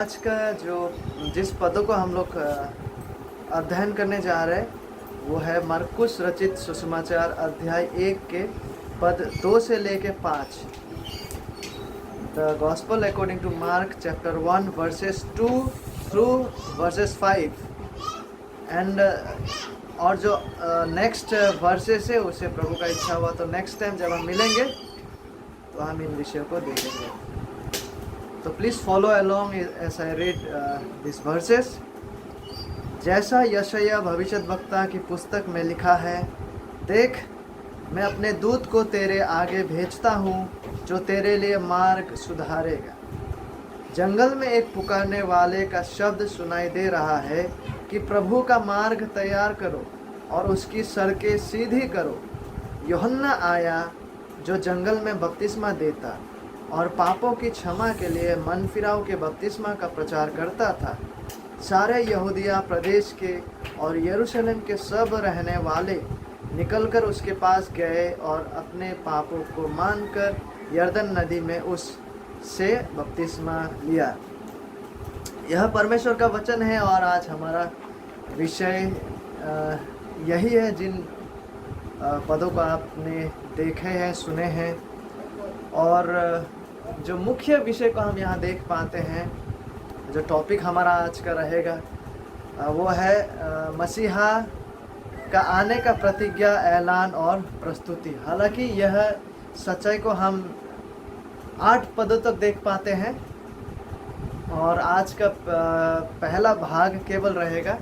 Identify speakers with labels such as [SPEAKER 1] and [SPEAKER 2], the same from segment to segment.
[SPEAKER 1] आज का जिस पदों को हम लोग अध्ययन करने जा रहे हैं वो है मरकुस रचित सुसमाचार अध्याय 1 के पद 2 से लेके 5। The Gospel according to Mark chapter 1 verses 2 through verses 5 and और जो नेक्स्ट वर्सेस है उसे प्रभु का इच्छा हुआ तो नेक्स्ट टाइम जब हम मिलेंगे तो हम इन विषयों को देखेंगे। तो please follow along as I read this verses. जैसा यशायाह भविष्यद्वक्ता की पुस्तक में लिखा है, देख मैं अपने दूत को तेरे आगे भेजता हूँ जो तेरे लिए मार्ग सुधारेगा। जंगल में एक पुकारने वाले का शब्द सुनाई दे रहा है कि प्रभु का मार्ग तैयार करो और उसकी सड़कें सीधी करो। यूहन्ना आया जो जंगल में बपतिस्मा देता और पापों की क्षमा के लिए मन फिराव के बपतिस्मा का प्रचार करता था। सारे यहूदिया प्रदेश के और यरूशलेम के सब रहने वाले निकलकर उसके पास गए और अपने पापों को मानकर यरदन नदी में उससे बपतिस्मा लिया। यह परमेश्वर का वचन है और आज हमारा विषय यही है। जिन पदों को आपने देखे हैं, सुने हैं, और जो मुख्य विषय को हम यहाँ देख पाते हैं, जो टॉपिक हमारा आज का रहेगा वो है मसीहा का आने का प्रतिज्ञा, ऐलान और प्रस्तुति। हालांकि यह सच्चाई को हम 8 पदों तक देख पाते हैं और आज का पहला भाग केवल रहेगा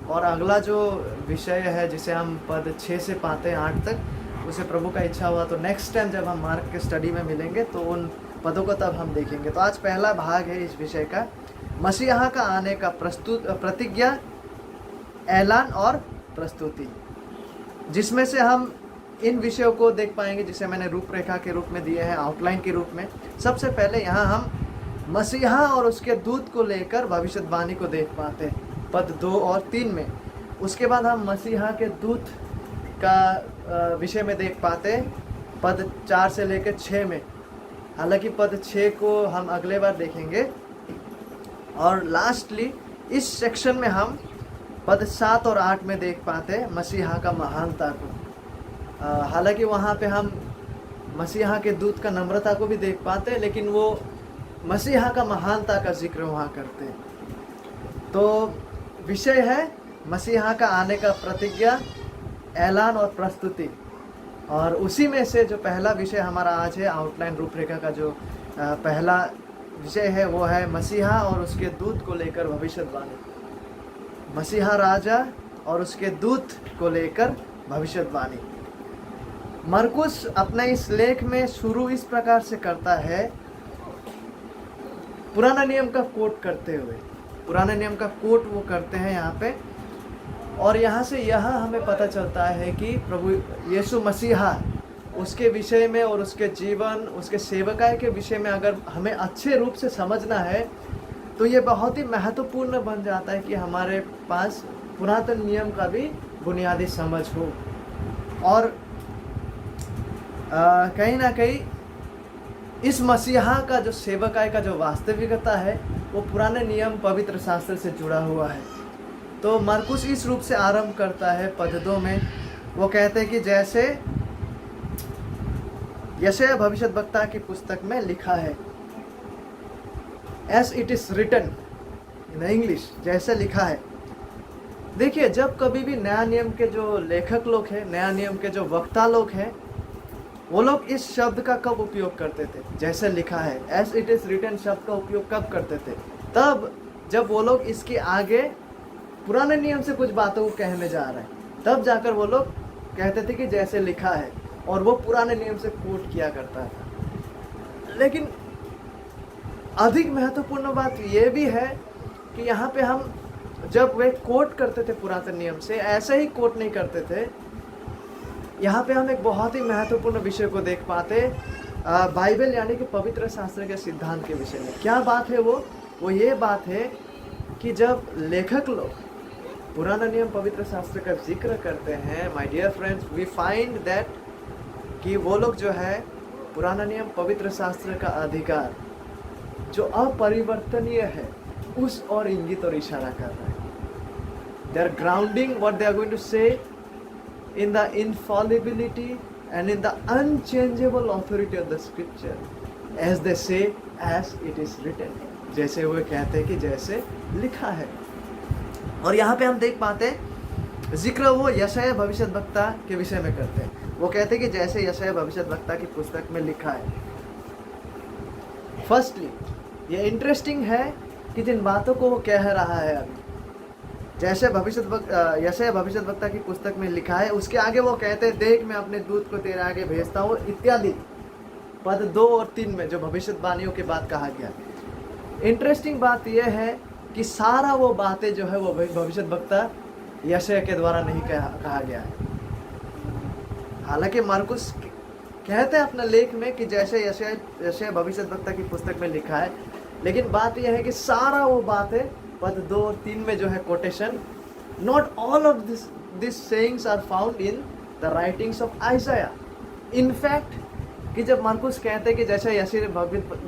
[SPEAKER 1] और अगला जो विषय है जिसे हम पद 6 से पाते हैं 8 तक, उसे प्रभु का इच्छा हुआ तो नेक्स्ट टाइम जब हम मार्क के स्टडी में मिलेंगे तो उन पदों को तब हम देखेंगे। तो आज पहला भाग है इस विषय का, मसीहा का आने का प्रतिज्ञा, ऐलान और प्रस्तुति, जिसमें से हम इन विषयों को देख पाएंगे जिसे मैंने रूपरेखा के रूप में दिए हैं, आउटलाइन के रूप में। सबसे पहले यहाँ हम मसीहा और उसके दूत को लेकर भविष्यवाणी को देख पाते हैं पद 2 और 3 में। उसके बाद हम मसीहा के दूत का विषय में देख पाते हैं पद 4 से लेकर 6 में। हालांकि पद 6 को हम अगले बार देखेंगे। और लास्टली इस सेक्शन में हम पद 7 और 8 में देख पाते हैं मसीहा का महानता को। हालांकि वहाँ पे हम मसीहा के दूत का नम्रता को भी देख पाते हैं, लेकिन वो मसीहा का महानता का जिक्र वहाँ करते हैं। तो विषय है मसीहा का आने का प्रतिज्ञा, ऐलान और प्रस्तुति। और उसी में से जो पहला विषय हमारा आज है, आउटलाइन रूपरेखा का जो पहला विषय है वो है मसीहा और उसके दूत को लेकर भविष्यवाणी। मसीहा राजा और उसके दूत को लेकर भविष्यवाणी। मरकुस अपने इस लेख में शुरू इस प्रकार से करता है, पुराना नियम का कोट करते हुए। पुराने नियम का कोट वो करते हैं यहाँ पे, और यहाँ से यह हमें पता चलता है कि प्रभु यीशु मसीहा, उसके विषय में और उसके जीवन, उसके सेवकाई के विषय में अगर हमें अच्छे रूप से समझना है तो ये बहुत ही महत्वपूर्ण बन जाता है कि हमारे पास पुरातन नियम का भी बुनियादी समझ हो। और कहीं ना कहीं इस मसीहा का जो सेवकाई का जो वास्तविकता है वो पुराने नियम पवित्र शास्त्र से जुड़ा हुआ है। तो मरकुस इस रूप से आरंभ करता है पद 2 में। वो कहते हैं कि जैसे यशायाह भविष्यद्वक्ता की पुस्तक में लिखा है, as it is written in English, जैसे लिखा है। देखिए, जब कभी भी नया नियम के जो लेखक लोग हैं, नया नियम के जो वक्ता लोग हैं, वो लोग इस शब्द का कब उपयोग करते थे? जैसे लिखा है, एज इट इज रिटन शब्द का उपयोग कब करते थे? तब जब वो लोग इसके आगे पुराने नियम से कुछ बातों को कहने जा रहे हैं, तब जाकर वो लोग कहते थे कि जैसे लिखा है, और वो पुराने नियम से कोट किया करता था। लेकिन अधिक महत्वपूर्ण बात ये भी है कि यहाँ पे हम जब वे कोट करते थे पुरातन नियम से, ऐसे ही कोट नहीं करते थे। यहाँ पे हम एक बहुत ही महत्वपूर्ण विषय को देख पाते, बाइबल यानी कि पवित्र शास्त्र के सिद्धांत के विषय में। क्या बात है वो ये बात है कि जब लेखक लोग पुराना नियम पवित्र शास्त्र का जिक्र करते हैं, my dear friends, we find that कि वो लोग जो है पुराना नियम पवित्र शास्त्र का अधिकार जो अपरिवर्तनीय है, उस और इंगित और इशारा कर रहे हैं। They are grounding what they are going to say in the infallibility and in the unchangeable authority of the scripture, as they say as it is written, जैसे वो कहते हैं कि जैसे लिखा है। और यहाँ पे हम देख पाते हैं जिक्र वो यशायाह भविष्यद्वक्ता के विषय में करते हैं। वो कहते हैं कि जैसे यशायाह भविष्यद्वक्ता की पुस्तक में लिखा है। फर्स्टली ये इंटरेस्टिंग है कि जिन बातों को वो कह रहा है अभी, जैसे यशायाह भविष्यद्वक्ता की पुस्तक में लिखा है, उसके आगे वो कहते हैं देख मैं अपने दूत को तेरे आगे भेजता हूँ इत्यादि। पद 2 और 3 में जो भविष्यवाणियों के बाद कहा गया। इंटरेस्टिंग बात यह है कि सारा वो बातें जो है वो भविष्यद्वक्ता यशायाह के द्वारा नहीं कहा गया है। हालांकि मार्कुस कहते हैं अपने लेख में कि जैसे यशायाह भविष्यद्वक्ता की पुस्तक में लिखा है, लेकिन बात यह है कि सारा वो बातें पद 2 और 3 में जो है quotation, not all of this sayings are found in the writings of Isaiah. In fact कि जब मार्कुस कहते हैं कि जैसे यशायाह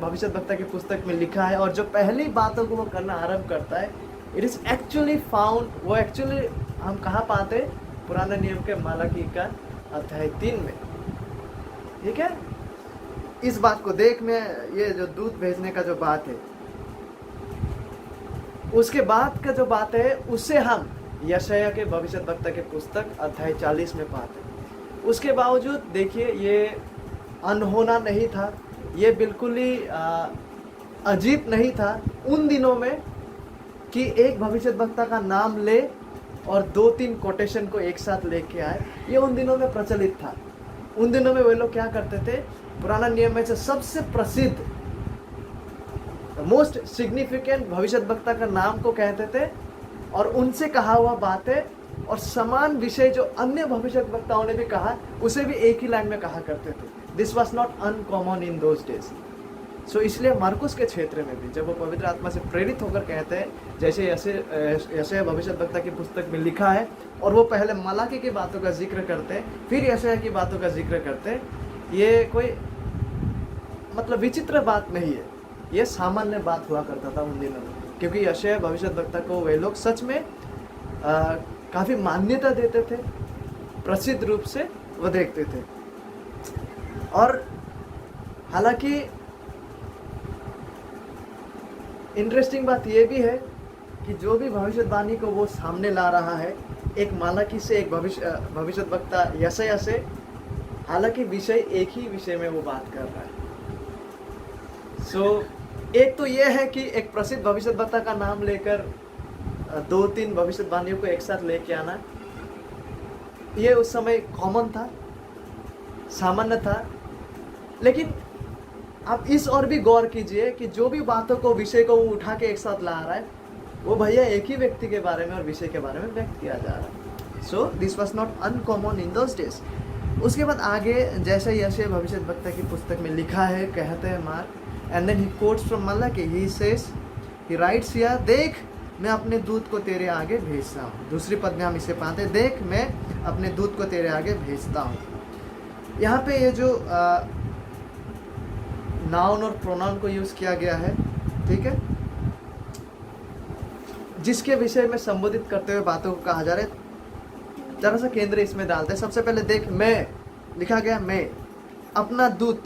[SPEAKER 1] भविष्यद्वक्ता की पुस्तक में लिखा है, और जो पहली बातों को वो करना आरंभ करता है, इट इज़ एक्चुअली फाउंड, वो एक्चुअली हम कहाँ पाते हैं? पुराने नियम के मलाकी का अध्याय 3 में। ठीक है, इस बात को देख में ये जो दूत भेजने का जो बात है, उसके बाद का जो बात है उसे हम यशायाह के भविष्यद्वक्ता के पुस्तक अध्याय 40 में पाते हैं। उसके बावजूद देखिए ये अनहोना नहीं था, ये बिल्कुल ही अजीब नहीं था उन दिनों में कि एक भविष्यद्वक्ता का नाम ले और 2-3 कोटेशन को एक साथ लेके आए। ये उन दिनों में प्रचलित था। उन दिनों में वे लोग क्या करते थे, पुराना नियम में से सबसे प्रसिद्ध मोस्ट सिग्निफिकेंट भविष्यद्वक्ता का नाम को कहते थे और उनसे कहा हुआ बातें और समान विषय जो अन्य भविष्यद्वक्ताओं ने भी कहा उसे भी एक ही लाइन में कहा करते थे। This was not uncommon in those days. So इसलिए मार्कुस के क्षेत्र में भी जब वो पवित्र आत्मा से प्रेरित होकर कहते हैं जैसे यशायाह भविष्यद्वक्ता की पुस्तक में लिखा है, और वो पहले मलाकी की बातों का जिक्र करते हैं फिर यशायाह की बातों का जिक्र करते हैं, ये कोई मतलब विचित्र बात नहीं है, ये सामान्य बात हुआ करता था उन दिनों में, क्योंकि यशायाह भविष्यद्वक्ता को वे लोग सच में काफ़ी मान्यता देते थे, प्रसिद्ध रूप से वो देखते थे। और हालांकि इंटरेस्टिंग बात यह भी है कि जो भी भविष्यवाणी को वो सामने ला रहा है, एक मलाकी से, एक भविष्यद्वक्ता यशायाह से, हालांकि विषय एक ही विषय में वो बात कर रहा है। एक तो यह है कि एक प्रसिद्ध भविष्यद्वक्ता का नाम लेकर 2-3 भविष्यवाणियों को एक साथ लेके आना, ये उस समय कॉमन था, सामान्य था। लेकिन आप इस और भी गौर कीजिए कि जो भी बातों को, विषय को वो उठा के एक साथ ला रहा है, वो भैया एक ही व्यक्ति के बारे में और विषय के बारे में व्यक्त किया जा रहा है। So this was not uncommon in those days. उसके बाद आगे जैसे यशायाह भविष्यद्वक्ता की पुस्तक में लिखा है, कहते हैं Mark, and then he quotes from Malachi, he says, he writes here, देख मैं अपने दूत को तेरे आगे भेजता हूँ। दूसरी पद में हम इसे पाते हैं, देख मैं अपने दूत को तेरे आगे भेजता हूँ। यहाँ पे ये जो नाउन और प्रोनाउन को यूज़ किया गया है, ठीक है, जिसके विषय में संबोधित करते हुए बातों को कहा जा रहा है, जरा सा केंद्र इसमें डालते हैं। सबसे पहले देख मैं लिखा गया, मैं अपना दूत,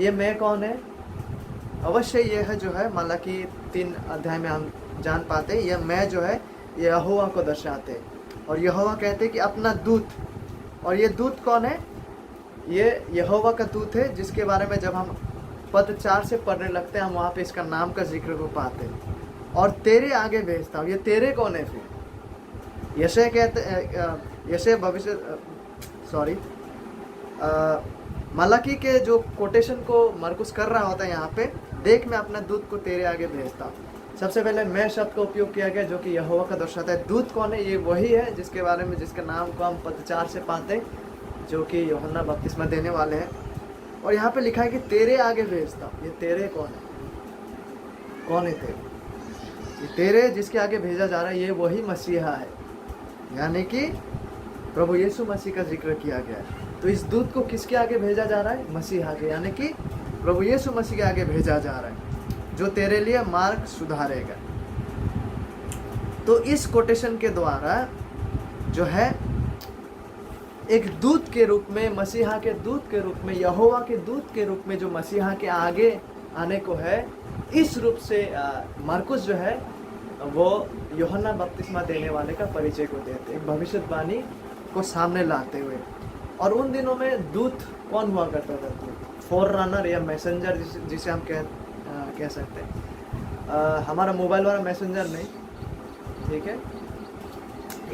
[SPEAKER 1] ये मैं कौन है? अवश्य यह है जो है मलाकी 3 अध्याय में हम जान पाते हैं, यह मैं जो है यहोवा को दर्शाते हैं। और यहोवा कहते हैं कि अपना दूत, और ये दूत कौन है? ये यहोवा का दूत है, जिसके बारे में जब हम पद 4 से पढ़ने लगते हैं हम वहाँ पे इसका नाम का जिक्र को पाते हैं। और तेरे आगे भेजता हूँ, ये तेरे कौन है? फिर यशायाह कहते, यशायाह भविष्य मलाकी के जो कोटेशन को मार्कुस कर रहा होता है यहाँ पे, देख मैं अपना दूत को तेरे आगे भेजता हूँ। सबसे पहले मैं शब्द का उपयोग किया गया जो कि यहोवा का दर्शाता है। दूत कौन है? ये वही है जिसके बारे में, जिसके नाम को हम पद 4 से पाते, जो कि यूहन्ना बपतिस्मा देने वाले हैं। और यहाँ पे लिखा है कि तेरे आगे भेजता हूँ। ये तेरे कौन है? कौन है तेरे? ये तेरे जिसके आगे भेजा जा रहा है, ये वही मसीहा है, यानी कि प्रभु यीशु मसीह का जिक्र किया गया है। तो इस दूत को किसके आगे भेजा जा रहा है? मसीहा के, यानी कि प्रभु यीशु मसीह के आगे भेजा जा रहा है, जो तेरे लिए मार्ग सुधारेगा। तो इस कोटेशन के द्वारा जो है एक दूत के रूप में, मसीहा के दूत के रूप में, यहोवा के दूत के रूप में जो मसीहा के आगे आने को है, इस रूप से मरकुस जो है वो यूहन्ना बपतिस्मा देने वाले का परिचय को देते, एक भविष्यवाणी को सामने लाते हुए। और उन दिनों में दूत कौन हुआ करता था? दूत फोर रनर या मैसेंजर जिसे हम कह सकते हैं। हमारा मोबाइल वाला मैसेंजर नहीं, ठीक है।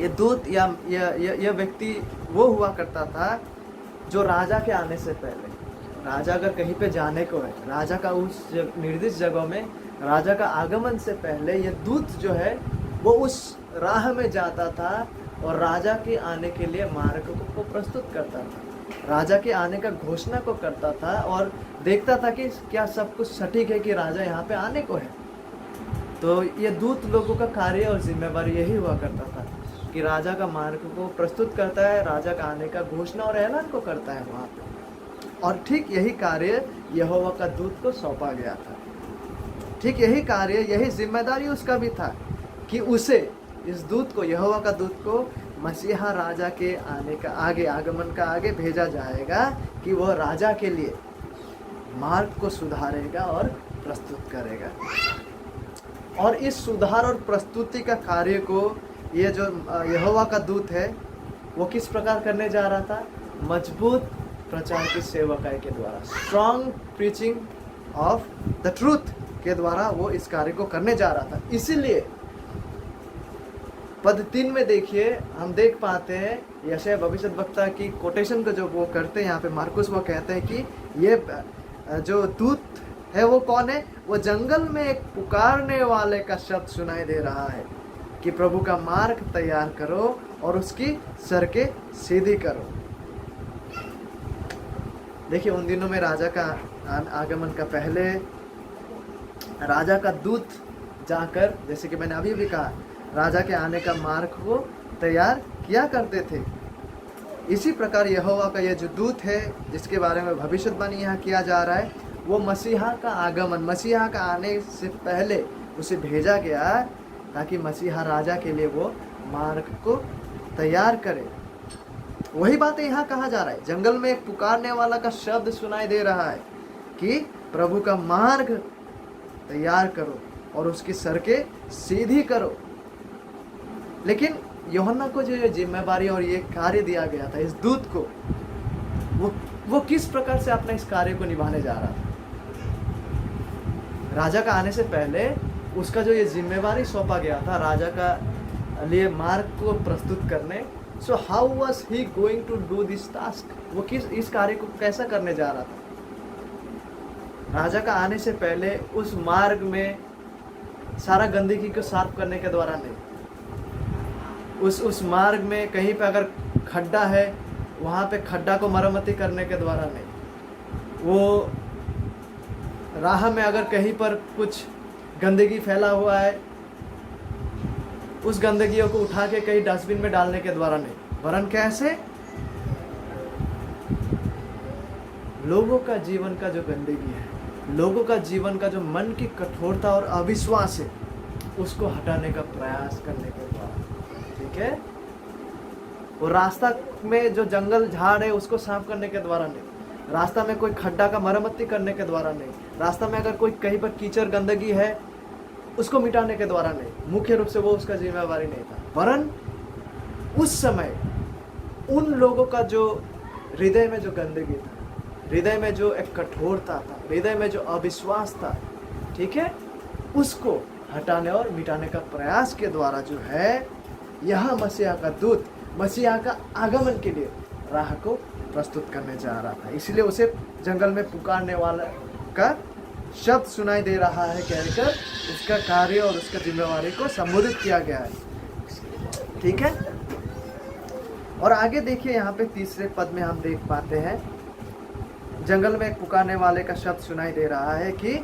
[SPEAKER 1] ये दूत या व्यक्ति वो हुआ करता था जो राजा के आने से पहले, राजा अगर कहीं पे जाने को है, राजा का उस निर्दिष्ट जगह में राजा का आगमन से पहले ये दूत जो है वो उस राह में जाता था और राजा के आने के लिए मार्ग को प्रस्तुत करता था, राजा के आने का घोषणा को करता था और देखता था कि क्या सब कुछ सटीक है कि राजा यहाँ पे आने को है। तो ये दूत लोगों का कार्य और जिम्मेवारी यही हुआ करता था कि राजा का मार्ग को प्रस्तुत करता है, राजा का आने का घोषणा और ऐलान को करता है वहाँ पे। और ठीक यही कार्य यहोवा का दूत को सौंपा गया था। ठीक यही कार्य, यही जिम्मेदारी उसका भी था कि उसे, इस दूत को, यहोवा का दूत को मसीहा राजा के आने का आगे, आगमन का आगे भेजा जाएगा कि वह राजा के लिए मार्ग को सुधारेगा और प्रस्तुत करेगा। और इस सुधार और प्रस्तुति का कार्य को ये जो यहोवा का दूत है वो किस प्रकार करने जा रहा था? मजबूत प्रचार की सेवकाई के द्वारा, strong preaching of the truth के द्वारा वो इस कार्य को करने जा रहा था। इसीलिए पद 3 में देखिए, हम देख पाते हैं यशायाह भविष्यद्वक्ता की कोटेशन को जो वो करते हैं यहाँ पे मरकुस, वो कहते हैं कि ये जो दूत है वो कौन है? वो जंगल में एक पुकारने वाले का शब्द सुनाई दे रहा है कि प्रभु का मार्ग तैयार करो और उसकी सड़कें सीधी करो। देखिए, उन दिनों में राजा का आगमन का पहले राजा का दूत जाकर, जैसे कि मैंने अभी भी कहा, राजा के आने का मार्ग को तैयार किया करते थे। इसी प्रकार यहोवा का यह जो दूत है जिसके बारे में भविष्यवाणी यहाँ किया जा रहा है, वो मसीहा का आगमन, मसीहा का आने से पहले उसे भेजा गया ताकि मसीहा राजा के लिए वो मार्ग को तैयार करे। वही बातें यहाँ कहा जा रहा है, जंगल में एक पुकारने वाला का शब्द सुनाई दे रहा है कि प्रभु का मार्ग तैयार करो और उसकी सड़कें सीधी करो। लेकिन यूहन्ना को जो ये जिम्मेवारी और ये कार्य दिया गया था, इस दूत को, वो किस प्रकार से अपना इस कार्य को निभाने जा रहा था? राजा का आने से पहले उसका जो ये जिम्मेवारी सौंपा गया था राजा का लिए मार्ग को प्रस्तुत करने, so how was he going to do this task? वो इस कार्य को कैसा करने जा रहा था? राजा का आने से पहले उस मार्ग में सारा गंदगी को साफ करने के द्वारा नहीं, उस मार्ग में कहीं पे अगर खड्डा है वहाँ पे खड्डा को मरम्मती करने के द्वारा नहीं, वो राह में अगर कहीं पर कुछ गंदगी फैला हुआ है उस गंदगियों को उठा के कहीं डस्टबिन में डालने के द्वारा नहीं, वरन कैसे? लोगों का जीवन का जो गंदगी है, लोगों का जीवन का जो मन की कठोरता और अविश्वास है, उसको हटाने का प्रयास करने के द्वारा, ठीक है। वो रास्ता में जो जंगल झाड़ है उसको साफ करने के द्वारा नहीं, रास्ता में कोई खड्डा का मरम्मती करने के द्वारा नहीं, रास्ता में अगर कोई कहीं पर कीचड़ गंदगी है उसको मिटाने के द्वारा नहीं, मुख्य रूप से वो उसका जिम्मेवारी नहीं था, वरन उस समय उन लोगों का जो हृदय में जो गंदगी था, हृदय में जो एक कठोरता था, हृदय में जो अविश्वास था, ठीक है, उसको हटाने और मिटाने का प्रयास के द्वारा जो है यह मसीहा का दूत मसीहा का आगमन के लिए राह को प्रस्तुत करने जा रहा था। इसलिए उसे जंगल में पुकारने वाला का शब्द सुनाई दे रहा है कहकर उसका कार्य और उसका जिम्मेवारी को संबोधित किया गया है, ठीक है। और आगे देखिए, यहाँ पे तीसरे पद में हम देख पाते हैं, जंगल में एक पुकारने वाले का शब्द सुनाई दे रहा है कि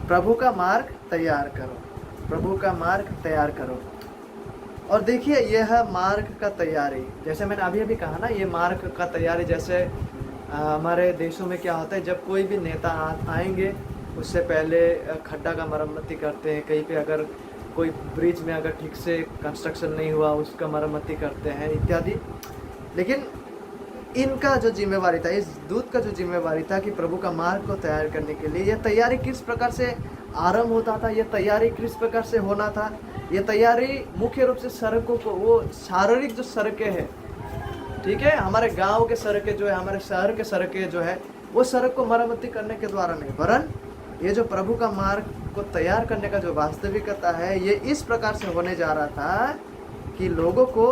[SPEAKER 1] प्रभु का मार्ग तैयार करो, प्रभु का मार्ग तैयार करो। और देखिए, यह मार्ग का तैयारी, जैसे मैंने अभी अभी कहा ना, ये मार्ग का तैयारी, जैसे हमारे देशों में क्या होता है, जब कोई भी नेता आएंगे उससे पहले खड्डा का मरम्मती करते हैं, कहीं पे अगर कोई ब्रिज में अगर ठीक से कंस्ट्रक्शन नहीं हुआ उसका मरम्मती करते हैं इत्यादि। लेकिन इनका जो जिम्मेवारी था, इस दूत का जो जिम्मेवारी था कि प्रभु का मार्ग को तैयार करने के लिए, यह तैयारी किस प्रकार से आरंभ होता था, यह तैयारी किस प्रकार से होना था। यह तैयारी मुख्य रूप से सड़कों को, वो शारीरिक जो सड़कें हैं, ठीक है, हमारे गांव के सड़कें जो है, हमारे शहर के सड़कें जो है, वो सड़क को मरम्मती करने के द्वारा नहीं, वरन ये जो प्रभु का मार्ग को तैयार करने का जो वास्तविकता है, ये इस प्रकार से होने जा रहा था कि लोगों को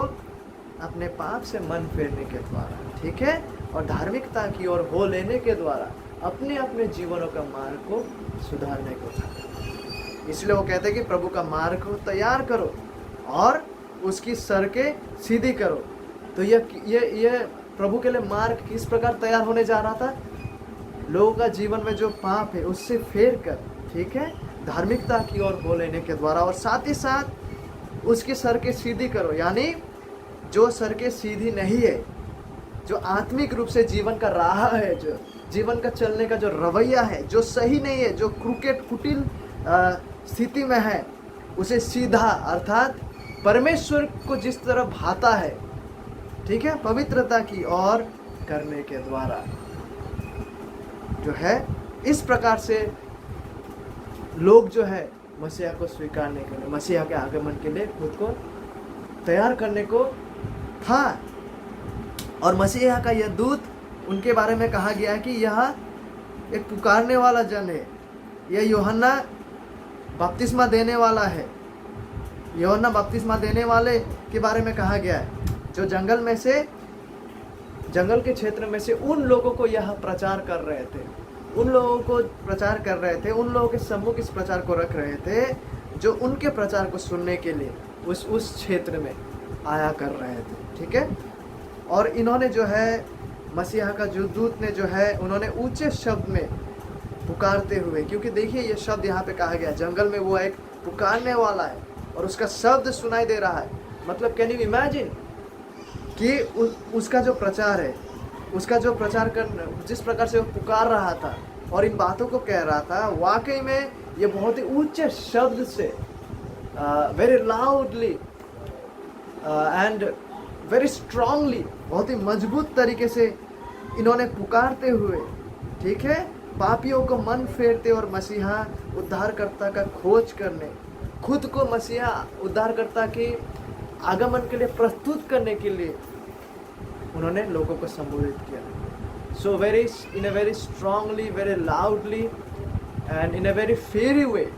[SPEAKER 1] अपने पाप से मन फेरने के द्वारा, ठीक है, और धार्मिकता की ओर हो लेने के द्वारा अपने अपने जीवनों का मार्ग को सुधारने को था। इसलिए वो कहते हैं कि प्रभु का मार्ग को तैयार करो और उसकी सड़कें सीधी करो। तो ये प्रभु के लिए मार्ग किस प्रकार तैयार होने जा रहा था? लोगों का जीवन में जो पाप है उससे फेर कर, ठीक है, धार्मिकता की ओर हो लेने के द्वारा, और साथ ही साथ उसकी सड़कें सीधी करो। यानी जो सड़कें सीधी नहीं है, जो आत्मिक रूप से जीवन का राह है, जो जीवन का चलने का जो रवैया है, जो सही नहीं है, जो कुटिल स्थिति में है, उसे सीधा, अर्थात परमेश्वर को जिस तरह भाता है, ठीक है, पवित्रता की ओर करने के द्वारा जो है, इस प्रकार से लोग जो है मसीहा को स्वीकारने के लिए, मसीहा के आगमन के लिए खुद को तैयार करने को था। और मसीहा का यह दूत, उनके बारे में कहा गया है कि यह एक पुकारने वाला जन है, यह यूहन्ना बपतिस्मा देने वाला है। यूहन्ना बपतिस्मा देने वाले के बारे में कहा गया है, जो जंगल के क्षेत्र में से उन लोगों को यह प्रचार कर रहे थे, उन लोगों को प्रचार कर रहे थे, उन लोगों के सम्मुख इस प्रचार को रख रहे थे, जो उनके प्रचार को सुनने के लिए उस क्षेत्र में आया कर रहे थे, ठीक है। और इन्होंने जो है, मसीहा का जो दूत ने जो है, उन्होंने ऊंचे शब्द में पुकारते हुए, क्योंकि देखिए ये शब्द यहाँ पे कहा गया, जंगल में वो एक पुकारने वाला है और उसका शब्द सुनाई दे रहा है। मतलब कैन यू इमेजिन कि उसका जो प्रचार है, उसका जो प्रचार कर, जिस प्रकार से वो पुकार रहा था और इन बातों को कह रहा था, वाकई में ये बहुत ही ऊंचे शब्द से, very loudly and very strongly, बहुत ही मजबूत तरीके से इन्होंने पुकारते हुए, ठीक है, पापियों को मन फेरते और मसीहा उद्धारकर्ता का खोज करने, खुद को मसीहा उद्धारकर्ता के आगमन के लिए प्रस्तुत करने के लिए उन्होंने लोगों को संबोधित किया। So in a very strongly, very loudly and in a very fiery way,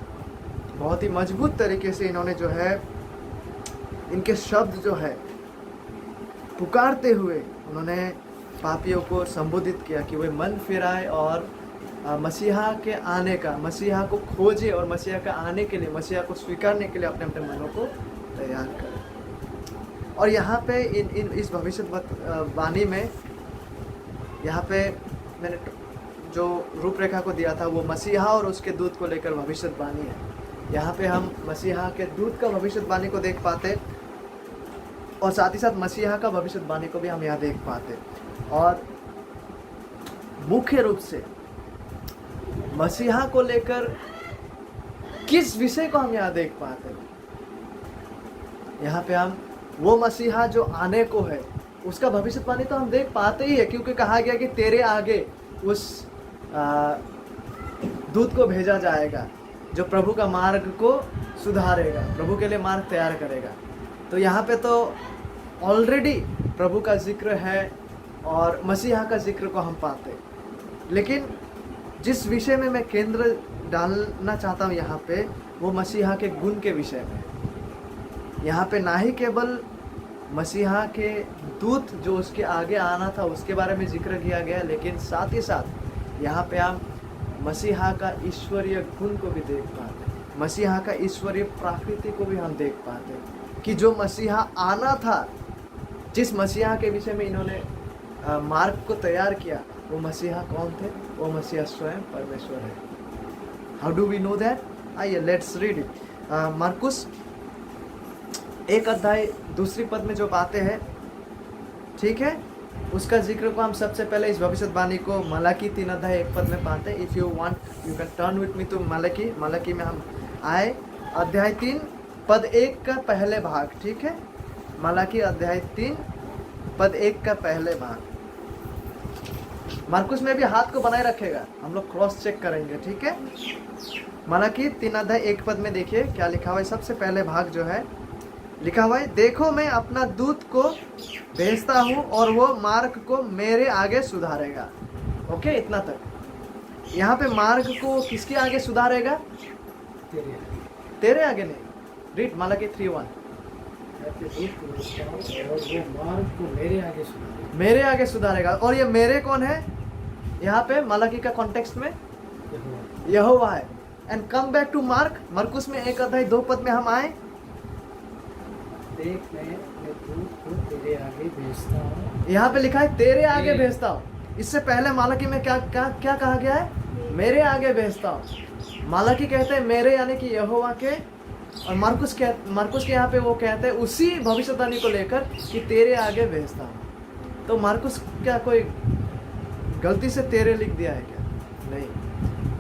[SPEAKER 1] बहुत ही मजबूत तरीके से इन्होंने जो है, इनके शब्द जो है, पुकारते हुए उन्होंने पापियों को संबोधित किया कि वे मन फिराए और मसीहा के आने का, मसीहा को खोजे और मसीहा का आने के लिए, मसीहा को स्वीकारने के लिए अपने अपने मनों को तैयार करें। और यहाँ पे इस भविष्यवाणी में, यहाँ पे मैंने जो रूपरेखा को दिया था वो मसीहा और उसके दूत को लेकर भविष्यवाणी है। यहाँ पे हम मसीहा के दूत का भविष्यवाणी को देख पाते और साथ ही साथ मसीहा का भविष्यवाणी को भी हम यहाँ देख पाते, और मुख्य रूप से मसीहा को लेकर किस विषय को हम यहाँ देख पाते। यहाँ पे हम वो मसीहा जो आने को है उसका भविष्यवाणी तो हम देख पाते ही है, क्योंकि कहा गया कि तेरे आगे उस दूत को भेजा जाएगा जो प्रभु का मार्ग को सुधारेगा, प्रभु के लिए मार्ग तैयार करेगा। तो यहाँ पे तो ऑलरेडी प्रभु का जिक्र है और मसीहा का जिक्र को हम पाते, लेकिन जिस विषय में मैं केंद्र डालना चाहता हूँ यहाँ पे, वो मसीहा के गुण के विषय में। यहाँ पे ना ही केवल मसीहा के दूत जो उसके आगे आना था उसके बारे में जिक्र किया गया, लेकिन साथ ही साथ यहाँ पे हम मसीहा का ईश्वरीय गुण को भी देख पाते, मसीहा का ईश्वरीय प्रकृति को भी हम देख पाते कि जो मसीहा आना था, जिस मसीहा के विषय में इन्होंने मार्ग को तैयार किया, वो मसीहा कौन थे? वो मसीहा स्वयं परमेश्वर है। How do we know that? आइए लेट्स रीड इट। मरकुस 1 अध्याय 2 पद में जो बातें हैं, ठीक है, उसका जिक्र को हम सबसे पहले इस भविष्यवाणी को मलाकी 3 अध्याय 1 पद में पाते हैं। If you want you can turn with me to Malachi में हम आए, अध्याय 3 पद 1 का पहले भाग, ठीक है, मलाकी अध्याय 3 पद 1 का पहले भाग। मार्कुस में भी हाथ को बनाए रखेगा, हम लोग क्रॉस चेक करेंगे, ठीक है। मलाकी 3 अध्याय 1 पद में देखिए क्या लिखा हुआ है। सबसे पहले भाग जो है लिखा हुआ है, देखो मैं अपना दूत को भेजता हूँ और वो मार्ग को मेरे आगे सुधारेगा। ओके, इतना तक। यहाँ पे मार्ग को किसके आगे सुधारेगा? तेरे आगे नहीं। रीड मलाकी 3:1।
[SPEAKER 2] मार्ग को
[SPEAKER 1] मेरे आगे सुधारेगा। और ये मेरे कौन है? यहाँ पे मलाकी का कॉन्टेक्स्ट में यहोवा है। And come back to Mark, मरकुस में 1 अध्याय 2 पद में हम आए,
[SPEAKER 2] देख मैं अपने दूत को तेरे आगे भेजता हूँ।
[SPEAKER 1] यहाँ पे लिखा है तेरे आगे भेजता हूँ। इससे पहले मालाकी में क्या कहा गया है? मेरे आगे भेजता हूँ। मालाकी कहते हैं मेरे यानी कि यहोवा के, और मरकुस के यहाँ पे वो कहते हैं उसी भविष्यवाणी को लेकर कि तेरे आगे भेजता हूँ। तो मरकुस क्या कोई गलती से तेरे लिख दिया है क्या? नहीं,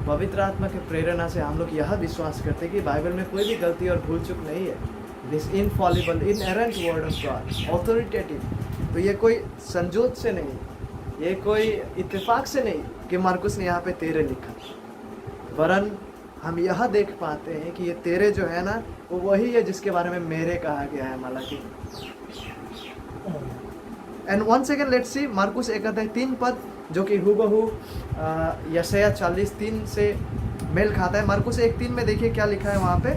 [SPEAKER 1] पवित्र आत्मा के प्रेरणा से हम लोग यह विश्वास करते हैं कि बाइबल में कोई भी गलती और भूल चूक नहीं है। This Infallible inherent word of God, authoritative. तो ये कोई संजोत से नहीं, ये कोई इत्तेफाक से नहीं कि मार्कुस ने यहाँ पे तेरे लिखा, वरन हम यह देख पाते हैं कि ये तेरे जो है ना वो वही है जिसके बारे में मेरे कहा गया है Malachi. And one second let's see मार्कुस 1 अध्याय 3 पद जो कि हूबहू यशायाह 40:3 से मेल खाता है। मार्कुस 1:3 में देखिए क्या लिखा है वहाँ पे,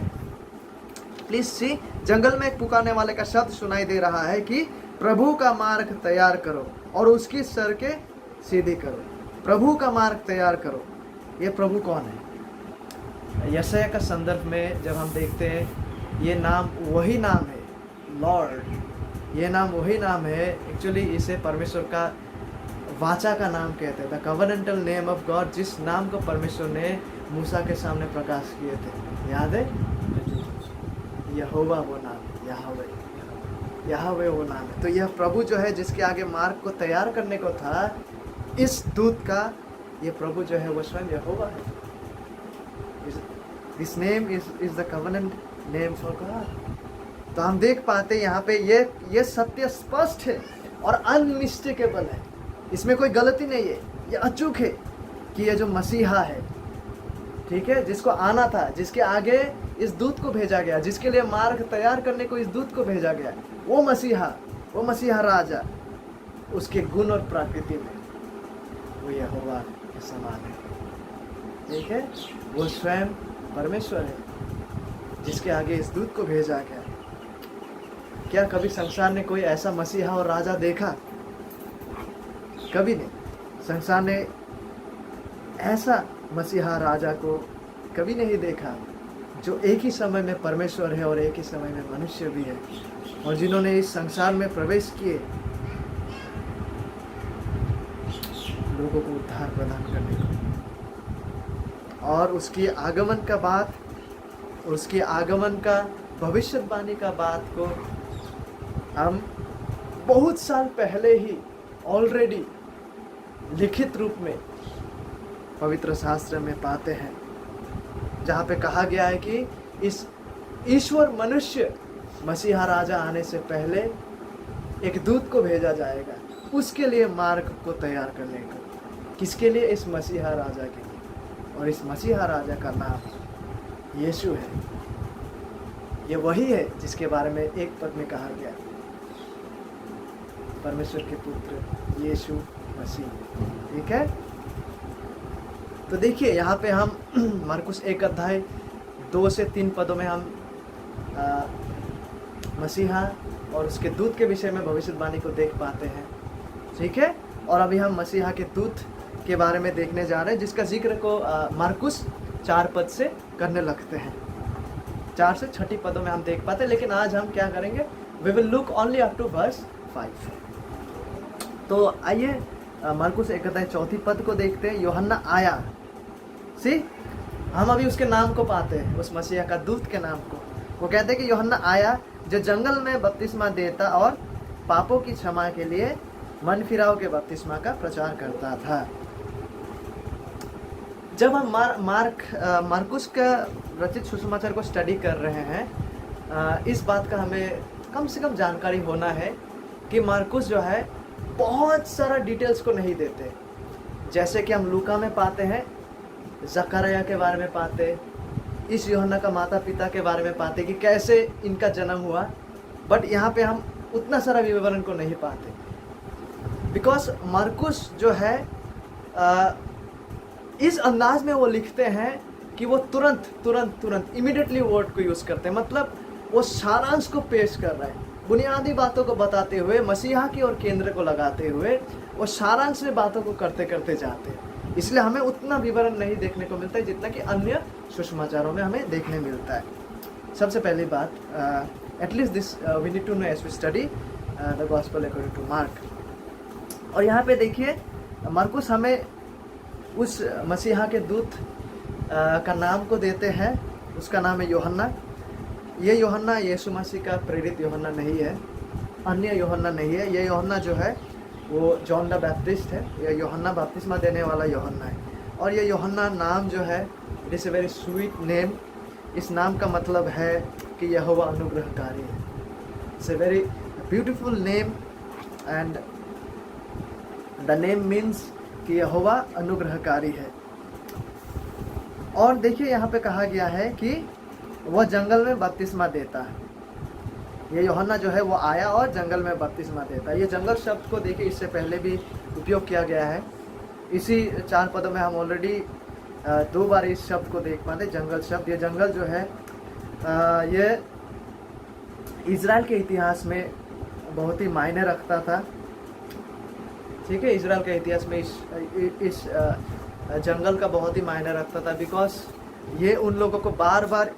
[SPEAKER 1] प्लीज सी। जंगल में एक पुकारने वाले का शब्द सुनाई दे रहा है कि प्रभु का मार्ग तैयार करो और उसकी सड़कें सीधी करो। प्रभु का मार्ग तैयार करो। ये प्रभु कौन है? यशायाह का संदर्भ में जब हम देखते हैं ये नाम वही नाम है, लॉर्ड। ये नाम वही नाम है, एक्चुअली इसे परमेश्वर का वाचा का नाम कहते हैं, the covenantal name of God, जिस नाम को परमेश्वर ने मूसा के सामने प्रकाश किए थे। याद है? यहोवा वो नाम, यहोवे वो नाम है। तो यह प्रभु जो है जिसके आगे मार्ग को तैयार करने को था, इस दूत का ये प्रभु जो है वो स्वयं यहोवा है। This name is the covenant name for God. तो हम देख पाते हैं यहाँ पे ये सत्य स्पष्ट है और अनमिस्टेकेबल है, इसमें कोई गलती नहीं है। ये अचूक है कि ये जो मसीहा है, ठीक है, जिसको आना था, जिसके आगे इस दूत को भेजा गया, जिसके लिए मार्ग तैयार करने को इस दूत को भेजा गया, वो मसीहा राजा, उसके गुण और प्रकृति में वो यहोवा के समान है, ठीक है। वो स्वयं परमेश्वर है जिसके आगे इस दूत को भेजा गया। क्या कभी संसार ने कोई ऐसा मसीहा और राजा देखा? कभी नहीं। संसार ने ऐसा मसीहा राजा को कभी नहीं देखा जो एक ही समय में परमेश्वर है और एक ही समय में मनुष्य भी है, और जिन्होंने इस संसार में प्रवेश किए लोगों को उद्धार प्रदान करने को। और उसकी आगमन का भविष्यवाणी का बात को हम बहुत साल पहले ही ऑलरेडी लिखित रूप में पवित्र शास्त्र में पाते हैं, जहाँ पे कहा गया है कि इस ईश्वर मनुष्य मसीहा राजा आने से पहले एक दूत को भेजा जाएगा उसके लिए मार्ग को तैयार करने का। किसके लिए? इस मसीहा राजा के लिए। और इस मसीहा राजा का नाम यीशु है। ये वही है जिसके बारे में एक पद में कहा गया, परमेश्वर के पुत्र यीशु मसीह, ठीक है। तो देखिए यहाँ पे हम मरकुस 1 अध्याय 2 से 3 पदों में हम मसीहा और उसके दूत के विषय में भविष्यवाणी को देख पाते हैं, ठीक है। और अभी हम मसीहा के दूत के बारे में देखने जा रहे हैं, जिसका जिक्र को मरकुस 4 पद से करने लगते हैं। 4 से 6 पदों में हम देख पाते हैं, लेकिन आज हम क्या करेंगे? We will look only up to verse 5। तो आइए मरकुस 1 अध्याय 4 पद को देखते हैं। यूहन्ना आया, सी हम अभी उसके नाम को पाते हैं, उस मसीहा का दूत के नाम को। वो कहते हैं कि यूहन्ना आया जो जंगल में बपतिस्मा देता और पापों की क्षमा के लिए मन फिराव के बपतिस्मा का प्रचार करता था। जब हम मार्कुस का रचित सुसमाचार को स्टडी कर रहे हैं इस बात का हमें कम से कम जानकारी होना है कि मार्कुस जो है बहुत सारा डिटेल्स को नहीं देते। जैसे कि हम लूका में पाते हैं, जकरिया के बारे में पाते, इस यूहन्ना का माता पिता के बारे में पाते कि कैसे इनका जन्म हुआ, बट यहाँ पे हम उतना सारा विवरण को नहीं पाते। बिकॉज मार्कुस जो है इस अंदाज में वो लिखते हैं कि वो तुरंत इमीडिएटली वर्ड को यूज़ करते हैं। मतलब वो सारांश को पेश कर रहे हैं, बुनियादी बातों को बताते हुए, मसीहा की ओर केंद्र को लगाते हुए वो सारांश में बातों को करते करते जाते हैं। इसलिए हमें उतना विवरण नहीं देखने को मिलता है जितना कि अन्य सुसमाचारों में हमें देखने मिलता है। सबसे पहली बात, at least this we need to know as we study the gospel according to Mark. और यहाँ पे देखिए मार्कुस हमें उस मसीहा के दूत का नाम को देते हैं, उसका नाम है यूहन्ना। ये यूहन्ना यीशु मसीह का प्रेरित यूहन्ना नहीं है, अन्य यूहन्ना नहीं है। ये यूहन्ना जो है वो जॉन द बैप्टिस्ट है, ये यूहन्ना बपतिस्मा देने वाला यूहन्ना है। और ये यूहन्ना नाम जो है, it is a very sweet name. इस नाम का मतलब है कि यहोवा अनुग्रहकारी है। It's a very beautiful name and the name means कि यहोवा अनुग्रहकारी है। और देखिए यहाँ पे कहा गया है कि वह जंगल में बपतिस्मा देता है। ये यूहन्ना जो है वो आया और जंगल में बपतिस्मा देता है। ये जंगल शब्द को देखिए इससे पहले भी उपयोग किया गया है। इसी 4 पदों में हम ऑलरेडी 2 बार इस शब्द को देख पाते, जंगल शब्द। ये जंगल जो है ये इज़राइल के इतिहास में बहुत ही मायने रखता था। ठीक है, इज़राइल के इतिहास में इस जंगल का बहुत ही मायने रखता था। बिकॉज ये उन लोगों को बार बार